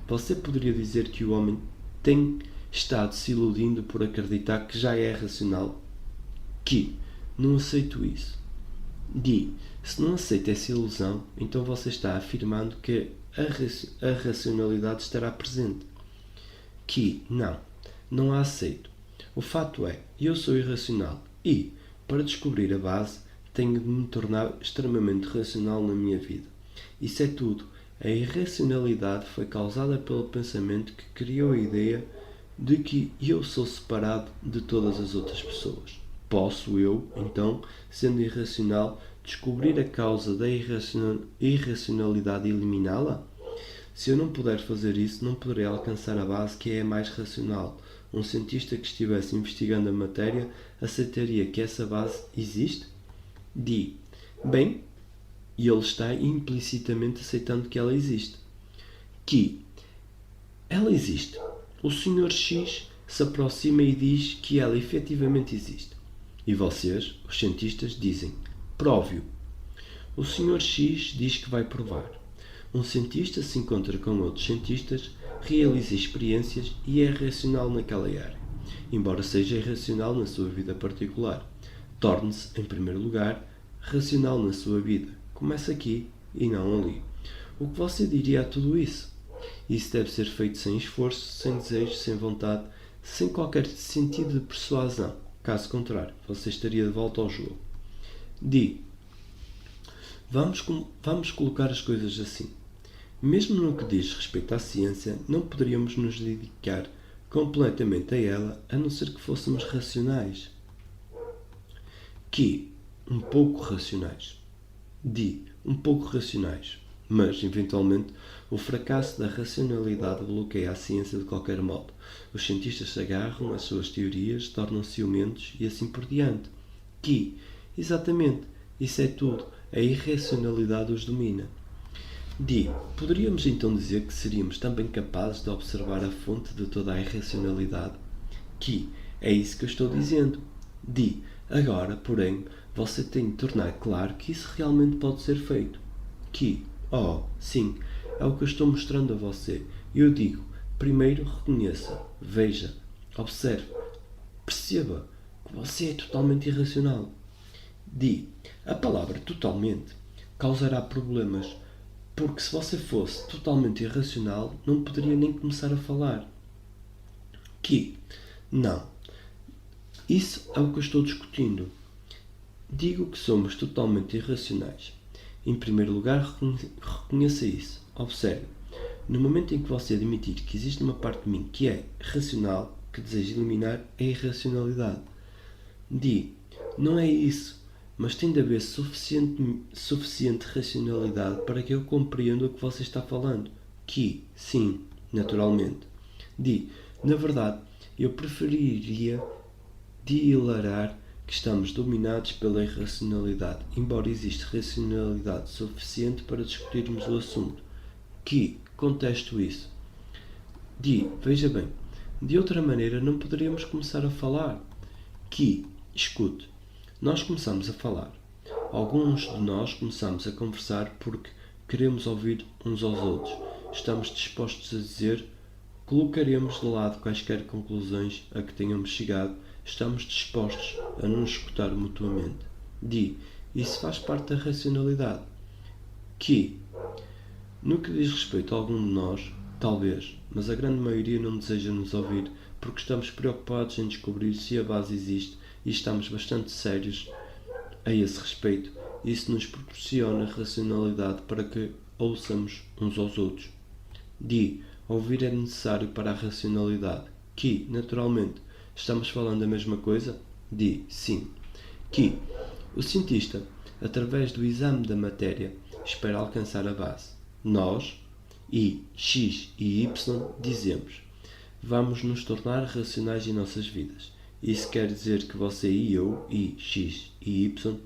Você poderia dizer que o homem tem estado se iludindo por acreditar que já é racional? Que não aceito isso. Se não aceita essa ilusão, então você está afirmando que a racionalidade estará presente. Não a aceito. O fato é, eu sou irracional e, para descobrir a base, tenho de me tornar extremamente racional na minha vida. Isso é tudo. A irracionalidade foi causada pelo pensamento que criou a ideia de que eu sou separado de todas as outras pessoas. Posso eu, então, sendo irracional, descobrir a causa da irracionalidade e eliminá-la? Se eu não puder fazer isso, não poderei alcançar a base que é a mais racional. Um cientista que estivesse investigando a matéria aceitaria que essa base existe? Bem, e ele está implicitamente aceitando que ela existe. Ela existe. O Sr. X se aproxima e diz que ela efetivamente existe. E vocês, os cientistas, dizem: prove-o. O Sr. X diz que vai provar. Um cientista se encontra com outros cientistas, realiza experiências e é racional naquela área, embora seja irracional na sua vida particular. Torne-se, em primeiro lugar, racional na sua vida. Começa aqui e não ali. O que você diria a tudo isso? Isso deve ser feito sem esforço, sem desejo, sem vontade, sem qualquer sentido de persuasão. Caso contrário, você estaria de volta ao jogo. Vamos colocar as coisas assim. Mesmo no que diz respeito à ciência, não poderíamos nos dedicar completamente a ela, a não ser que fôssemos racionais. Um pouco racionais. Um pouco racionais. Mas, eventualmente, o fracasso da racionalidade bloqueia a ciência de qualquer modo. Os cientistas se agarram às suas teorias, tornam-se ciumentos e assim por diante. Exatamente, isso é tudo. A irracionalidade os domina. Poderíamos então dizer que seríamos também capazes de observar a fonte de toda a irracionalidade? É isso que eu estou dizendo. Agora, porém, você tem de tornar claro que isso realmente pode ser feito. Sim, é o que eu estou mostrando a você. Eu digo, primeiro reconheça, veja, observe, perceba que você é totalmente irracional. A palavra totalmente causará problemas, porque se você fosse totalmente irracional, não poderia nem começar a falar. Não. Isso é o que eu estou discutindo. Digo que somos totalmente irracionais. Em primeiro lugar, reconheça isso. Observe. No momento em que você admitir que existe uma parte de mim que é racional, que deseja eliminar a irracionalidade. Não é isso, mas tem de haver suficiente racionalidade para que eu compreenda o que você está falando. Sim, naturalmente. Na verdade, eu preferiria declarar que estamos dominados pela irracionalidade, embora exista racionalidade suficiente para discutirmos o assunto. Contesto isso. Veja bem, de outra maneira não poderíamos começar a falar. Escute, nós começamos a falar. Alguns de nós começamos a conversar porque queremos ouvir uns aos outros. Estamos dispostos a dizer, colocaremos de lado quaisquer conclusões a que tenhamos chegado. Estamos dispostos a nos escutar mutuamente. Isso faz parte da racionalidade. No que diz respeito a algum de nós, talvez, mas a grande maioria não deseja nos ouvir porque estamos preocupados em descobrir se a base existe e estamos bastante sérios a esse respeito. Isso nos proporciona racionalidade para que ouçamos uns aos outros. Ouvir é necessário para a racionalidade. Naturalmente, estamos falando a mesma coisa? Sim. O cientista, através do exame da matéria, espera alcançar a base. Nós, X e Y, dizemos: vamos nos tornar racionais em nossas vidas. Isso quer dizer que você e eu, X e Y,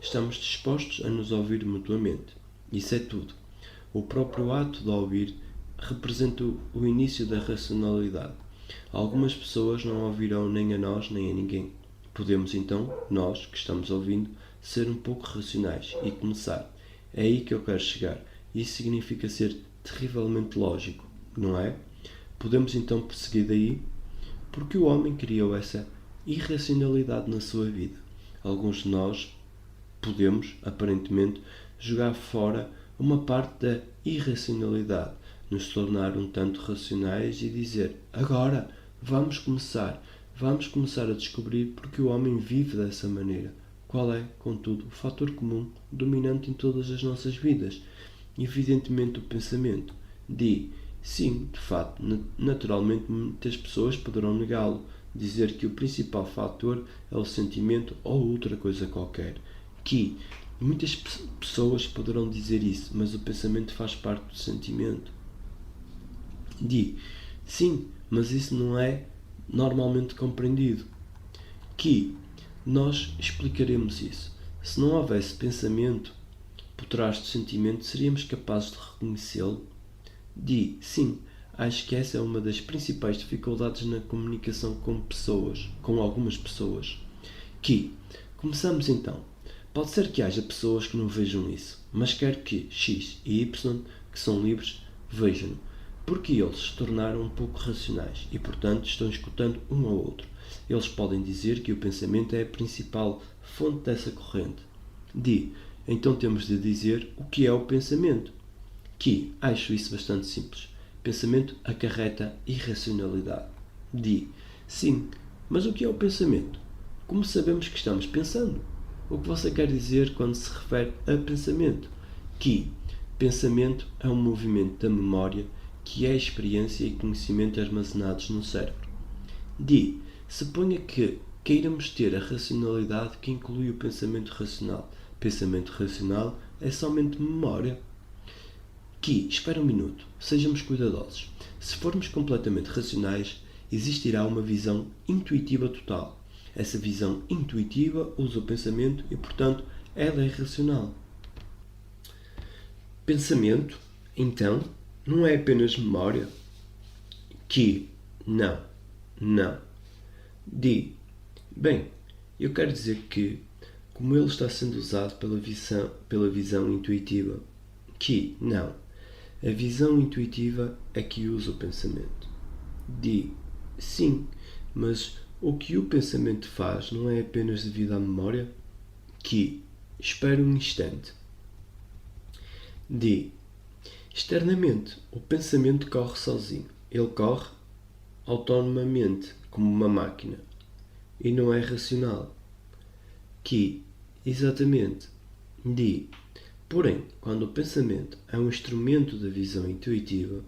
estamos dispostos a nos ouvir mutuamente. Isso é tudo. O próprio ato de ouvir representa o início da racionalidade. Algumas pessoas não ouvirão nem a nós nem a ninguém. Podemos então, nós que estamos ouvindo, ser um pouco racionais e começar. É aí que eu quero chegar. Isso significa ser terrivelmente lógico, não é? Podemos então prosseguir daí, porque o homem criou essa irracionalidade na sua vida. Alguns de nós podemos, aparentemente, jogar fora uma parte da irracionalidade, nos tornar um tanto racionais e dizer: agora vamos começar a descobrir porque o homem vive dessa maneira. Qual é, contudo, o fator comum dominante em todas as nossas vidas? Evidentemente, o pensamento. Sim, de facto, naturalmente muitas pessoas poderão negá-lo, dizer que o principal fator é o sentimento ou outra coisa qualquer. Muitas pessoas poderão dizer isso, mas o pensamento faz parte do sentimento. Sim, mas isso não é normalmente compreendido. Nós explicaremos isso. Se não houvesse pensamento por trás do sentimento, seríamos capazes de reconhecê-lo? Sim, acho que essa é uma das principais dificuldades na comunicação com algumas pessoas. Começamos então. Pode ser que haja pessoas que não vejam isso, mas quero que X e Y, que são livres, vejam-no, porque eles se tornaram um pouco racionais e, portanto, estão escutando um ao outro. Eles podem dizer que o pensamento é a principal fonte dessa corrente. Então temos de dizer o que é o pensamento. Acho isso bastante simples. Pensamento acarreta irracionalidade. Sim, mas o que é o pensamento? Como sabemos que estamos pensando? O que você quer dizer quando se refere a pensamento? Pensamento é um movimento da memória que é experiência e conhecimento armazenados no cérebro. Suponha que queiramos ter a racionalidade que inclui o pensamento racional. Pensamento racional é somente memória. Espera um minuto, sejamos cuidadosos. Se formos completamente racionais, existirá uma visão intuitiva total. Essa visão intuitiva usa o pensamento e, portanto, ela é racional. Pensamento, então, não é apenas memória? Não. Bem, eu quero dizer que, como ele está sendo usado pela visão intuitiva, não. A visão intuitiva é que usa o pensamento. Sim, mas o que o pensamento faz não é apenas devido à memória? Espere um instante. Externamente, o pensamento corre sozinho. Ele corre autonomamente, como uma máquina, e não é racional. Exatamente. Porém, quando o pensamento é um instrumento da visão intuitiva,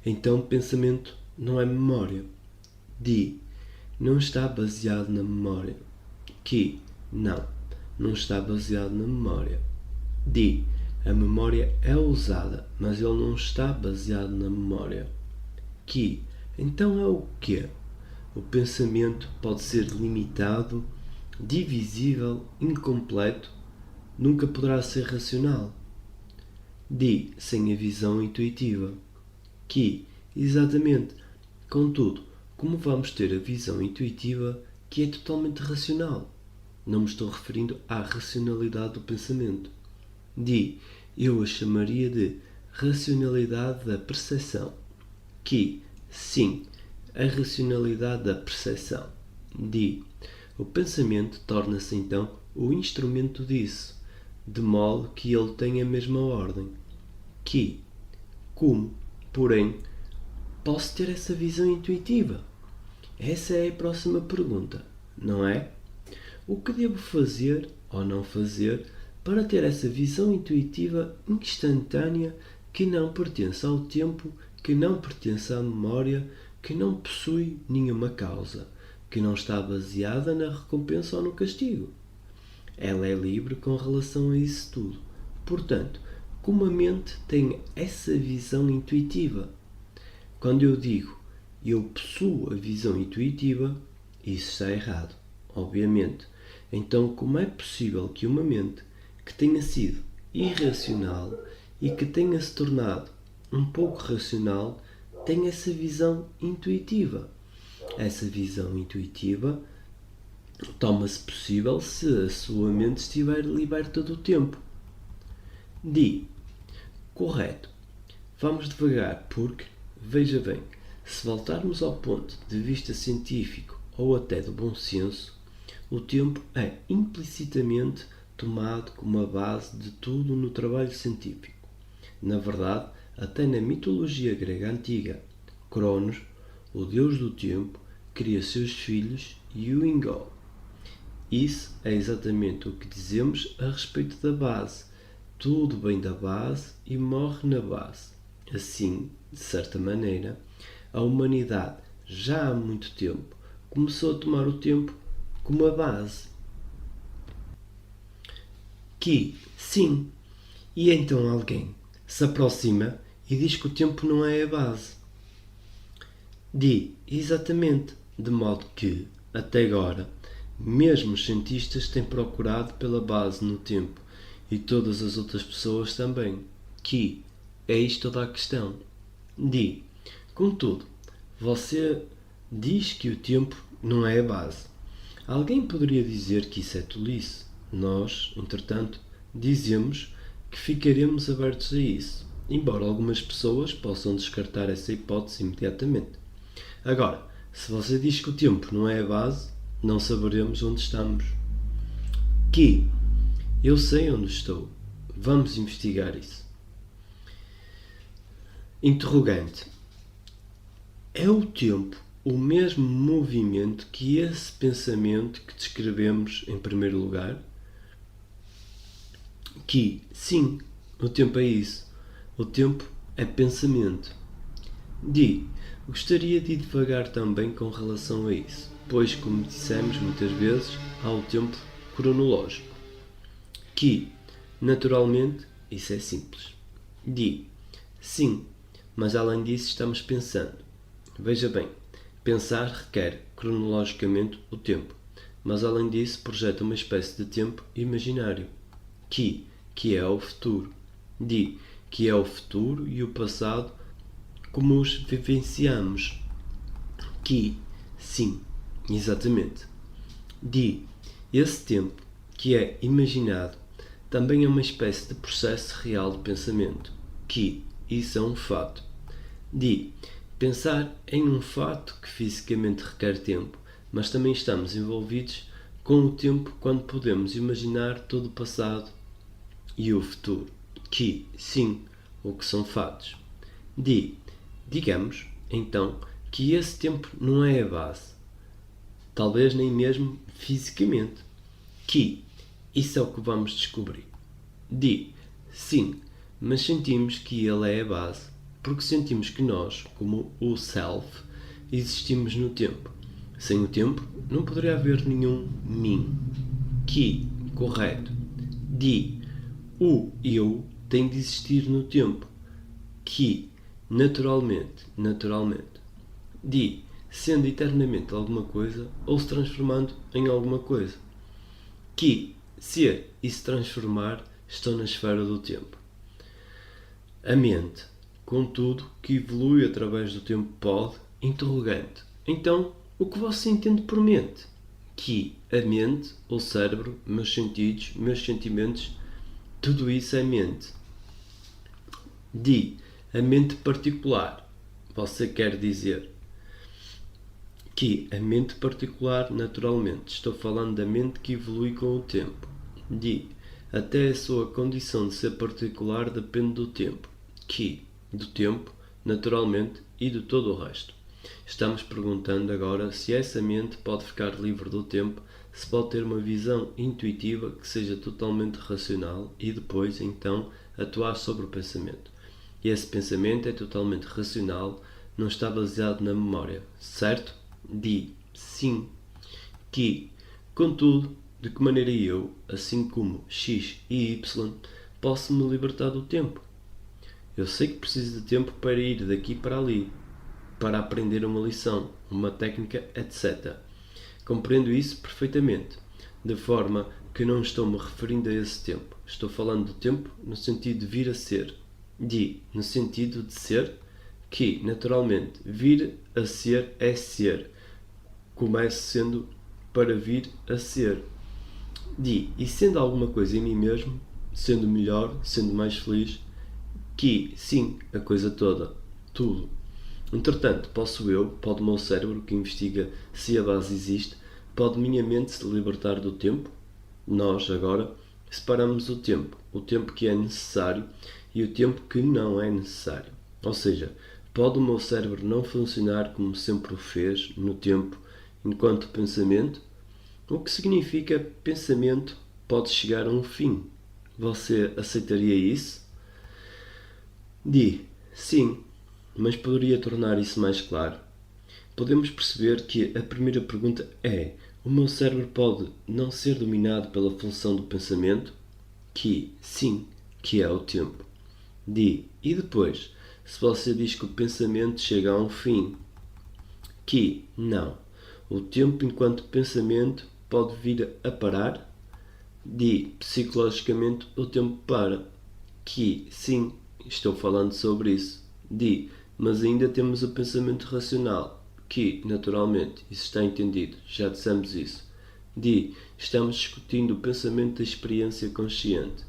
então o pensamento não é memória. Não está baseado na memória. Não está baseado na memória. A memória é usada, mas ele não está baseado na memória. Então é o quê? O pensamento pode ser limitado, divisível, incompleto, nunca poderá ser racional. Sem a visão intuitiva. Exatamente. Contudo, como vamos ter a visão intuitiva que é totalmente racional? Não me estou referindo à racionalidade do pensamento. Eu a chamaria de racionalidade da percepção. Sim, a racionalidade da percepção. O pensamento torna-se então o instrumento disso, de modo que ele tem a mesma ordem. Como, porém, posso ter essa visão intuitiva? Essa é a próxima pergunta, não é? O que devo fazer ou não fazer para ter essa visão intuitiva instantânea que não pertence ao tempo, que não pertence à memória, que não possui nenhuma causa, que não está baseada na recompensa ou no castigo? Ela é livre com relação a isso tudo. Portanto, como a mente tem essa visão intuitiva? Quando eu digo eu possuo a visão intuitiva, isso está errado, obviamente. Então, como é possível que uma mente que tenha sido irracional e que tenha se tornado um pouco racional tenha essa visão intuitiva? Essa visão intuitiva torna-se possível se a sua mente estiver liberta do tempo. Correto. Vamos devagar porque, veja bem, se voltarmos ao ponto de vista científico ou até do bom senso, o tempo é implicitamente tomado como a base de tudo no trabalho científico. Na verdade, até na mitologia grega antiga, Cronos, o deus do tempo, cria seus filhos e o engole. Isso é exatamente o que dizemos a respeito da base. Tudo vem da base e morre na base. Assim, de certa maneira, a humanidade já há muito tempo começou a tomar o tempo como a base. Sim. E então alguém se aproxima e diz que o tempo não é a base. Exatamente, de modo que, até agora, mesmo os cientistas têm procurado pela base no tempo e todas as outras pessoas também. Eis toda a questão. Contudo, você diz que o tempo não é a base. Alguém poderia dizer que isso é tolice. Nós, entretanto, dizemos que ficaremos abertos a isso, embora algumas pessoas possam descartar essa hipótese imediatamente. Agora, se você diz que o tempo não é a base, não saberemos onde estamos. Eu sei onde estou. Vamos investigar isso. Interrogante. É o tempo o mesmo movimento que esse pensamento que descrevemos em primeiro lugar? Sim, o tempo é isso. O tempo é pensamento. Gostaria de ir devagar também com relação a isso, pois, como dissemos muitas vezes, há o tempo cronológico. Naturalmente, isso é simples. Sim, mas além disso estamos pensando. Veja bem, pensar requer cronologicamente o tempo, mas além disso projeta uma espécie de tempo imaginário, que é o futuro. Que é o futuro e o passado como os vivenciamos. Sim, exatamente. Esse tempo, que é imaginado, também é uma espécie de processo real de pensamento, isso é um fato. Pensar em um fato que fisicamente requer tempo, mas também estamos envolvidos com o tempo quando podemos imaginar todo o passado e o futuro, sim, o que são fatos. Digamos, então, que esse tempo não é a base, talvez nem mesmo fisicamente, isso é o que vamos descobrir. Sim, mas sentimos que ele é a base, porque sentimos que nós, como o self, existimos no tempo. Sem o tempo, não poderia haver nenhum mim. Correto. O eu tem de existir no tempo. Naturalmente. Sendo eternamente alguma coisa ou se transformando em alguma coisa. Ser e se transformar estão na esfera do tempo. A mente, contudo, que evolui através do tempo pode, interrogante. Então, o que você entende por mente? A mente, o cérebro, meus sentidos, meus sentimentos, tudo isso é mente. A mente particular. Você quer dizer a mente particular, naturalmente. Estou falando da mente que evolui com o tempo. Até a sua condição de ser particular depende do tempo. Do tempo, naturalmente, e de todo o resto. Estamos perguntando agora se essa mente pode ficar livre do tempo, se pode ter uma visão intuitiva que seja totalmente racional e depois, então, atuar sobre o pensamento. E esse pensamento é totalmente racional, não está baseado na memória, certo? Sim. Contudo, de que maneira eu, assim como X e Y, posso me libertar do tempo? Eu sei que preciso de tempo para ir daqui para ali, para aprender uma lição, uma técnica, etc. Compreendo isso perfeitamente, de forma que não estou me referindo a esse tempo. Estou falando do tempo no sentido de vir a ser. No sentido de ser, que, naturalmente, vir a ser é ser. Comece sendo para vir a ser. E sendo alguma coisa em mim mesmo, sendo melhor, sendo mais feliz, Que, sim, a coisa toda. Tudo. Entretanto, pode o meu cérebro, que investiga se a base existe, pode minha mente se libertar do tempo? Nós, agora, separamos o tempo que é necessário e o tempo que não é necessário. Ou seja, pode o meu cérebro não funcionar como sempre o fez no tempo enquanto pensamento? O que significa pensamento pode chegar a um fim. Você aceitaria isso? Sim, mas poderia tornar isso mais claro. Podemos perceber que a primeira pergunta é: o meu cérebro pode não ser dominado pela função do pensamento? Sim, que é o tempo. E depois, se você diz que o pensamento chega a um fim? Não. O tempo enquanto pensamento pode vir a parar? Psicologicamente o tempo para. Sim, estou falando sobre isso. Mas ainda temos o pensamento racional, naturalmente, isso está entendido, já dissemos isso. Estamos discutindo o pensamento da experiência consciente.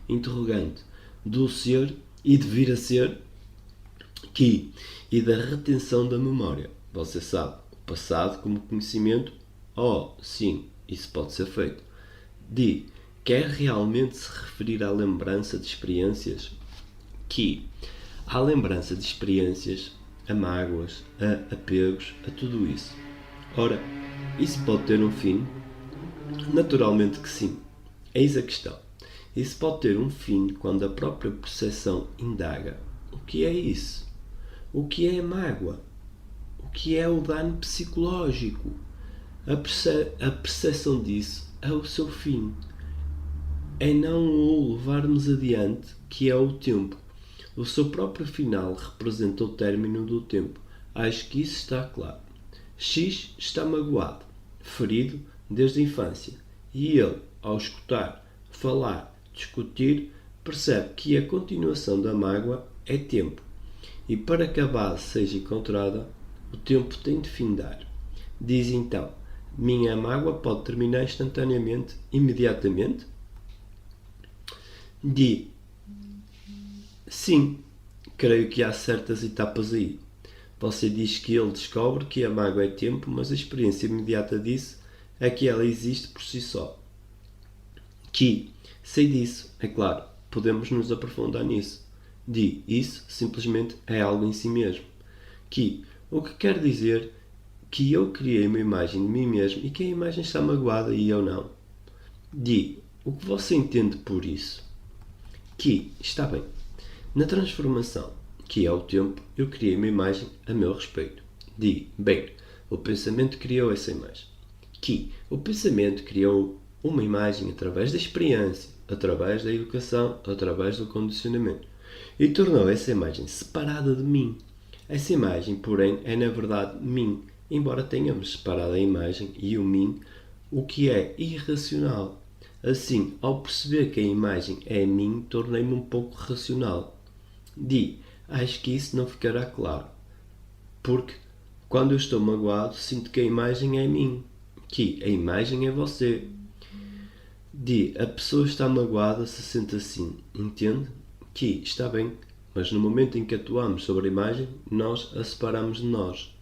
Interrogante, do ser e de vir a ser, e da retenção da memória. Você sabe, o passado como conhecimento? Sim, isso pode ser feito. Quer realmente se referir à lembrança de experiências? Há lembrança de experiências, a mágoas, a apegos, a tudo isso. Ora, isso pode ter um fim? Naturalmente que sim. Eis a questão. Isso pode ter um fim quando a própria percepção indaga: o que é isso? O que é a mágoa? O que é o dano psicológico? A percepção disso é o seu fim. É não o levarmos adiante, que é o tempo. O seu próprio final representa o término do tempo. Acho que isso está claro. X está magoado, ferido desde a infância, e ele, ao escutar, falar, discutir, percebe que a continuação da mágoa é tempo. E para que a base seja encontrada, o tempo tem de findar. Diz então: minha mágoa pode terminar instantaneamente, imediatamente? Sim, creio que há certas etapas aí. Você diz que ele descobre que a mágoa é tempo, mas a experiência imediata disso é que ela existe por si só. Sei disso, é claro, podemos nos aprofundar nisso. Isso simplesmente é algo em si mesmo. O que quer dizer que eu criei uma imagem de mim mesmo e que a imagem está magoada e eu não. O que você entende por isso? Está bem. Na transformação, que é o tempo, eu criei uma imagem a meu respeito. Bem, o pensamento criou essa imagem. O pensamento criou uma imagem através da experiência, através da educação, através do condicionamento. E tornou essa imagem separada de mim. Essa imagem, porém, é na verdade mim, embora tenhamos separado a imagem e o mim, o que é irracional. Assim, ao perceber que a imagem é mim, tornei-me um pouco racional. Acho que isso não ficará claro. Porque, quando eu estou magoado, sinto que a imagem é mim. A imagem é você. A pessoa está magoada se sente assim, entende? Está bem, mas no momento em que atuamos sobre a imagem, nós a separamos de nós.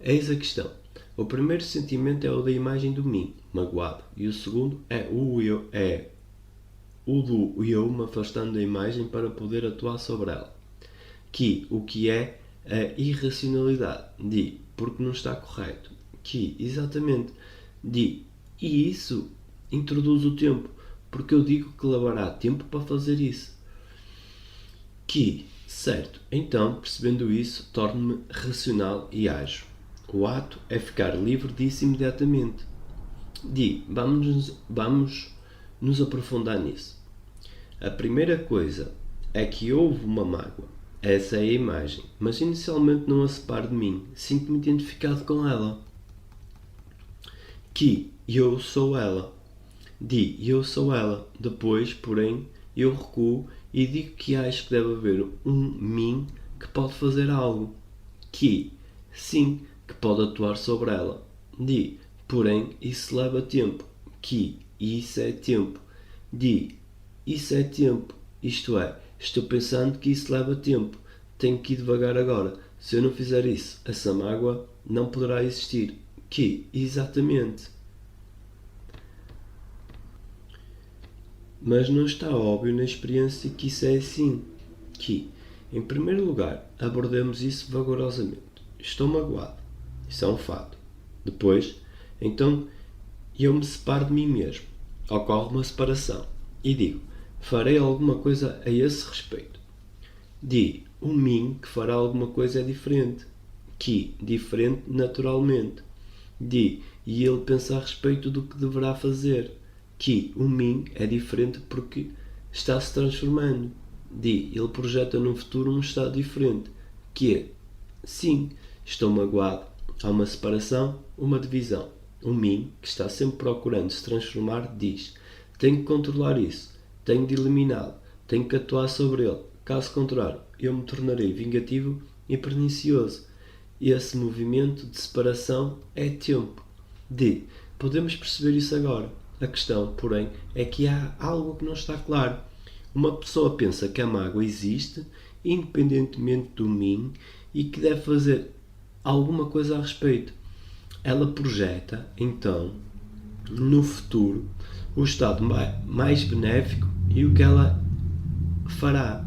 Eis a questão. O primeiro sentimento é o da imagem do mim, magoado, e o segundo é o do eu me afastando da imagem para poder atuar sobre ela. O que é a irracionalidade? Porque não está correto. Exatamente. E isso introduz o tempo, porque eu digo que levará tempo para fazer isso. Certo, então, percebendo isso, torno-me racional e ajo. O ato é ficar livre disso imediatamente. Vamos nos aprofundar nisso. A primeira coisa é que houve uma mágoa. Essa é a imagem, mas inicialmente não a separo de mim. Sinto-me identificado com ela. Eu sou ela. Eu sou ela. Depois, porém, eu recuo e digo que acho que deve haver um mim que pode fazer algo. Sim, que pode atuar sobre ela. Porém, isso leva tempo. Isso é tempo. Isso é tempo. Isto é, estou pensando que isso leva tempo. Tenho que ir devagar agora. Se eu não fizer isso, essa mágoa não poderá existir. Que, exatamente. Mas não está óbvio na experiência que isso é assim. Que, em primeiro lugar, abordemos isso vagarosamente. Estou magoado. Isso é um fato. Depois, então, eu me separo de mim mesmo. Ocorre uma separação. E digo, farei alguma coisa a esse respeito. O mim que fará alguma coisa é diferente. Que, diferente naturalmente. E ele pensa a respeito do que deverá fazer. Que, o mim é diferente porque está se transformando. Ele projeta no futuro um estado diferente. Que é, sim, estou magoado. Há uma separação, uma divisão. O mim, que está sempre procurando se transformar, diz: tenho que controlar isso, tenho de eliminá-lo, tenho que atuar sobre ele. Caso contrário, eu me tornarei vingativo e pernicioso. Esse movimento de separação é tempo. Podemos perceber isso agora. A questão, porém, é que há algo que não está claro. Uma pessoa pensa que a mágoa existe, independentemente do mim, e que deve fazer alguma coisa a respeito. Ela projeta, então, no futuro, o estado mais benéfico e o que ela fará.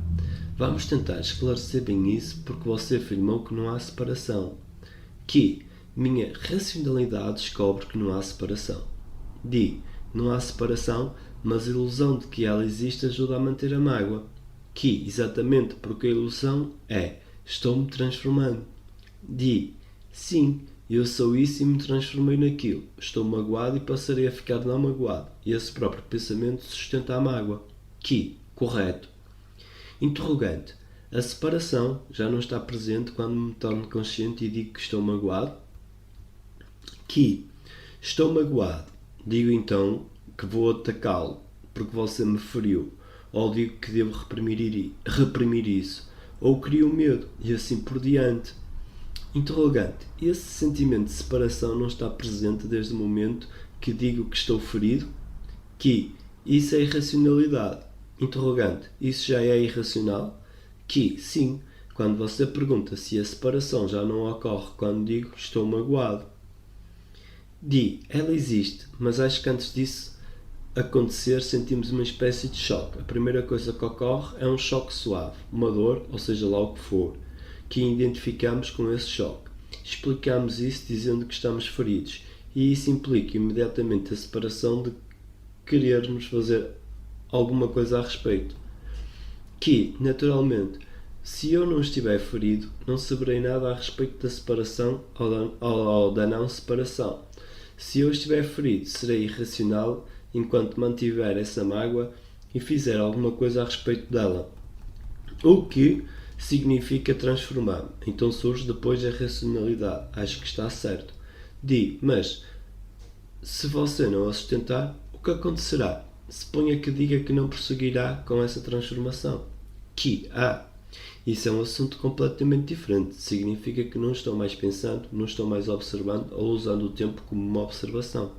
Vamos tentar esclarecer bem isso porque você afirmou que não há separação. Que minha racionalidade descobre que não há separação. Não há separação, mas a ilusão de que ela existe ajuda a manter a mágoa. Que, exatamente porque a ilusão é, estou-me transformando. Sim, eu sou isso e me transformei naquilo. Estou magoado e passarei a ficar não magoado. E esse próprio pensamento sustenta a mágoa. Correto. Interrogante. A separação já não está presente quando me torno consciente e digo que estou magoado? Estou magoado. Digo então que vou atacá-lo porque você me feriu. Ou digo que devo reprimir isso. Ou crio medo e assim por diante. Interrogante. Esse sentimento de separação não está presente desde o momento que digo que estou ferido? Isso é irracionalidade. Interrogante. Isso já é irracional? Sim. Quando você pergunta se a separação já não ocorre quando digo estou magoado. Ela existe, mas acho que antes disso acontecer sentimos uma espécie de choque. A primeira coisa que ocorre é um choque suave, uma dor, ou seja lá o que for, que identificamos com esse choque. Explicamos isso dizendo que estamos feridos e isso implica imediatamente a separação de querermos fazer alguma coisa a respeito. Naturalmente, se eu não estiver ferido, não saberei nada a respeito da separação ou da não separação. Se eu estiver ferido, serei irracional enquanto mantiver essa mágoa e fizer alguma coisa a respeito dela. O que significa transformar-me. Então surge depois a racionalidade. Acho que está certo. Mas se você não a sustentar, o que acontecerá? Suponha que diga que não prosseguirá com essa transformação. Isso é um assunto completamente diferente. Significa que não estou mais pensando, não estou mais observando ou usando o tempo como uma observação.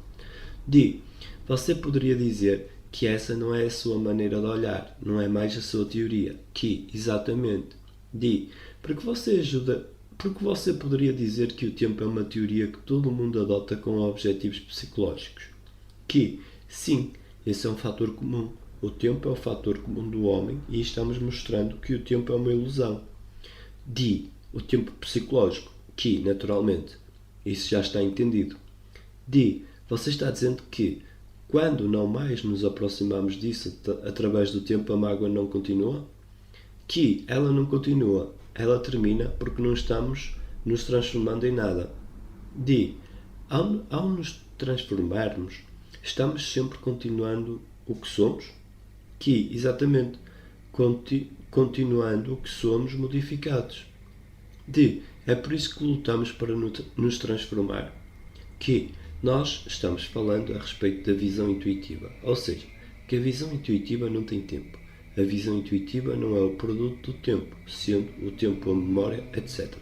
Você poderia dizer que essa não é a sua maneira de olhar, não é mais a sua teoria. Exatamente. Porque você poderia dizer que o tempo é uma teoria que todo mundo adota com objetivos psicológicos. Sim, esse é um fator comum. O tempo é o fator comum do homem e estamos mostrando que o tempo é uma ilusão. O tempo psicológico, naturalmente, isso já está entendido. Você está dizendo que, quando não mais nos aproximamos disso através do tempo, a mágoa não continua? Ela não continua, ela termina porque não estamos nos transformando em nada. Ao nos transformarmos, estamos sempre continuando o que somos? Exatamente, continuando o que somos modificados. É por isso que lutamos para nos transformar. Nós estamos falando a respeito da visão intuitiva, ou seja, que a visão intuitiva não tem tempo. A visão intuitiva não é o produto do tempo, sendo o tempo a memória, etc.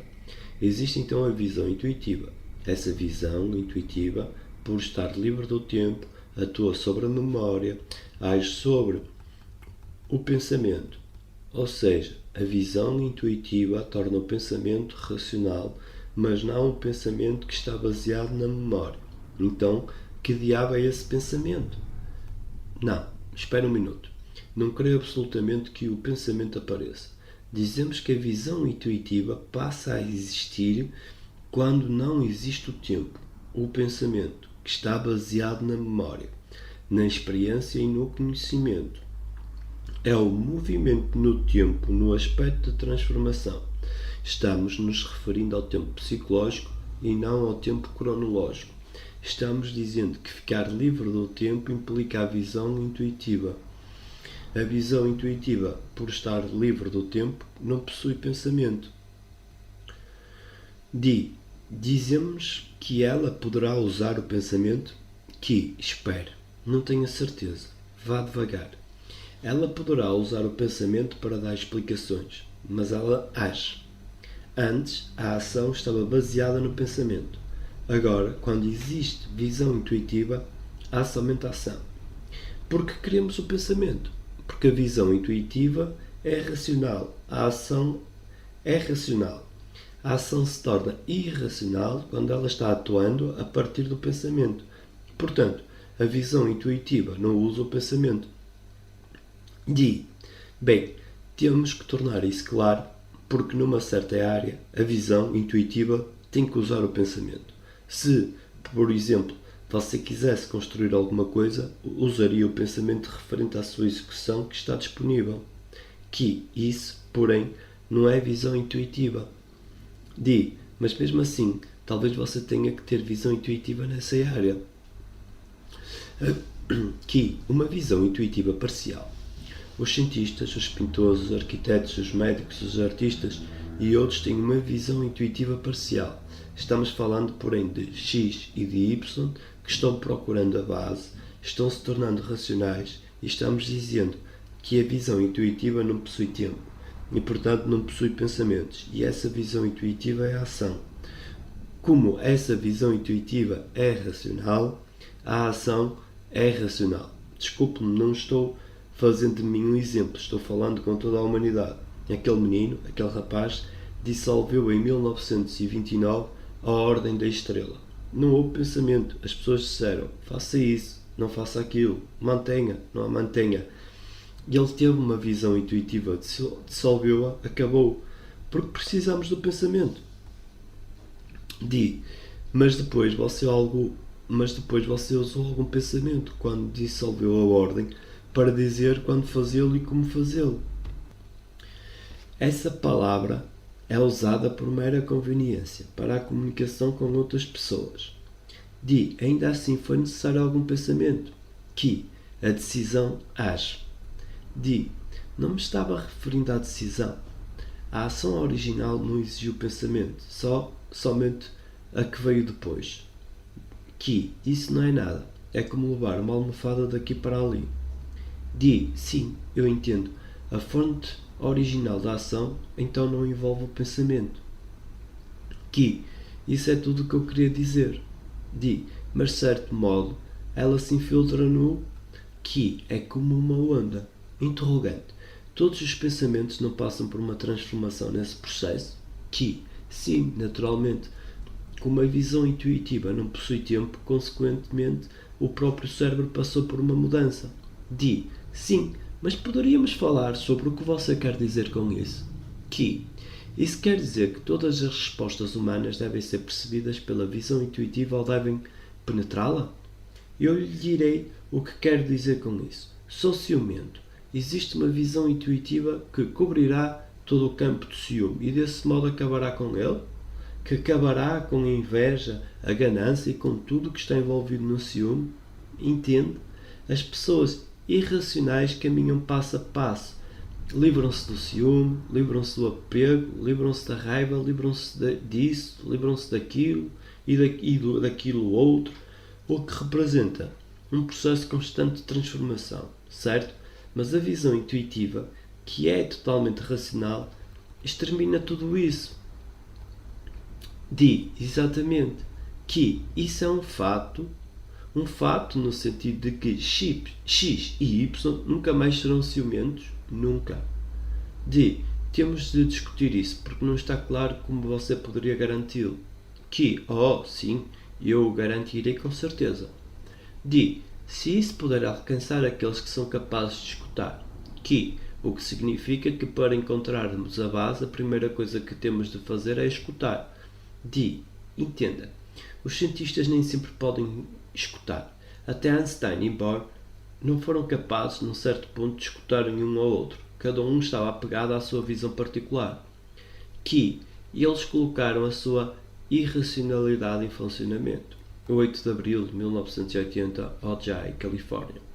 Existe então a visão intuitiva. Essa visão intuitiva, por estar livre do tempo, atua sobre a memória, age sobre o pensamento Ou seja, a visão intuitiva torna o pensamento racional, mas não o pensamento que está baseado na memória. Então, que diabo é esse pensamento? Não, espera um minuto. Não creio absolutamente que o pensamento apareça. Dizemos que a visão intuitiva passa a existir quando não existe o tempo, o pensamento, que está baseado na memória, na experiência e no conhecimento. É o movimento no tempo, no aspecto de transformação. Estamos nos referindo ao tempo psicológico e não ao tempo cronológico. Estamos dizendo que ficar livre do tempo implica a visão intuitiva. A visão intuitiva, por estar livre do tempo, não possui pensamento. Dizemos que ela poderá usar o pensamento? Espere, não tenho certeza. Vá devagar. Ela poderá usar o pensamento para dar explicações, mas ela age. Antes, a ação estava baseada no pensamento. Agora, quando existe visão intuitiva, há somente ação. Porque queremos o pensamento? Porque a visão intuitiva é racional, a ação é racional. A ação se torna irracional quando ela está atuando a partir do pensamento. Portanto, a visão intuitiva não usa o pensamento. Bem, temos que tornar isso claro, porque numa certa área a visão intuitiva tem que usar o pensamento. Se, por exemplo, você quisesse construir alguma coisa, usaria o pensamento referente à sua execução que está disponível. Isso, porém, não é visão intuitiva. Mas mesmo assim, talvez você tenha que ter visão intuitiva nessa área. Uma visão intuitiva parcial. Os cientistas, os pintores, os arquitetos, os médicos, os artistas e outros têm uma visão intuitiva parcial. Estamos falando, porém, de X e de Y que estão procurando a base, estão se tornando racionais e estamos dizendo que a visão intuitiva não possui tempo e, portanto, não possui pensamentos. E essa visão intuitiva é a ação. Como essa visão intuitiva é racional, a ação é racional. Desculpe-me, não estou fazendo de mim um exemplo, estou falando com toda a humanidade. Aquele menino, aquele rapaz, dissolveu em 1929 a Ordem da Estrela. Não houve pensamento. As pessoas disseram, faça isso, não faça aquilo, mantenha, não a mantenha. E ele teve uma visão intuitiva, dissolveu-a, acabou. Porque precisamos do pensamento. Mas depois você usou algum pensamento quando dissolveu a ordem para dizer quando fazê-lo e como fazê-lo. Essa palavra é usada por mera conveniência para a comunicação com outras pessoas. Ainda assim foi necessário algum pensamento. A decisão age. Não me estava referindo à decisão. A ação original não exigiu pensamento, somente a que veio depois. Isso não é nada. É como levar uma almofada daqui para ali. Sim, eu entendo. A fonte original da ação então não envolve o pensamento. Isso é tudo o que eu queria dizer. Mas de certo modo ela se infiltra no é como uma onda. Interrogante. Todos os pensamentos não passam por uma transformação nesse processo? Sim, naturalmente. Como a visão intuitiva não possui tempo, consequentemente o próprio cérebro passou por uma mudança. Sim, mas poderíamos falar sobre o que você quer dizer com isso? Isso quer dizer que todas as respostas humanas devem ser percebidas pela visão intuitiva ou devem penetrá-la? Eu lhe direi o que quero dizer com isso. Sou ciumento. Existe uma visão intuitiva que cobrirá todo o campo do ciúme e desse modo acabará com ele? Que acabará com a inveja, a ganância e com tudo o que está envolvido no ciúme? Entende? As pessoas irracionais caminham passo a passo. Livram-se do ciúme, livram-se do apego, livram-se da raiva, livram-se disso, livram-se daquilo e daquilo outro, o que representa um processo constante de transformação, certo? Mas a visão intuitiva, que é totalmente racional, extermina tudo isso. Exatamente, que isso é um fato no sentido de que X e Y nunca mais serão ciumentos, nunca. D. Temos de discutir isso porque não está claro como você poderia garanti-lo. Q. Oh, sim, eu o garantirei com certeza. D. Se isso puder alcançar aqueles que são capazes de escutar. Q. O que significa que para encontrarmos a base, a primeira coisa que temos de fazer é escutar. D. Entenda. Os cientistas nem sempre podem escutar. Até Einstein e Bohr não foram capazes, num certo ponto, de escutarem um ao outro. Cada um estava apegado à sua visão particular. Que eles colocaram a sua irracionalidade em funcionamento. 8 de abril de 1980, Ojai, Califórnia.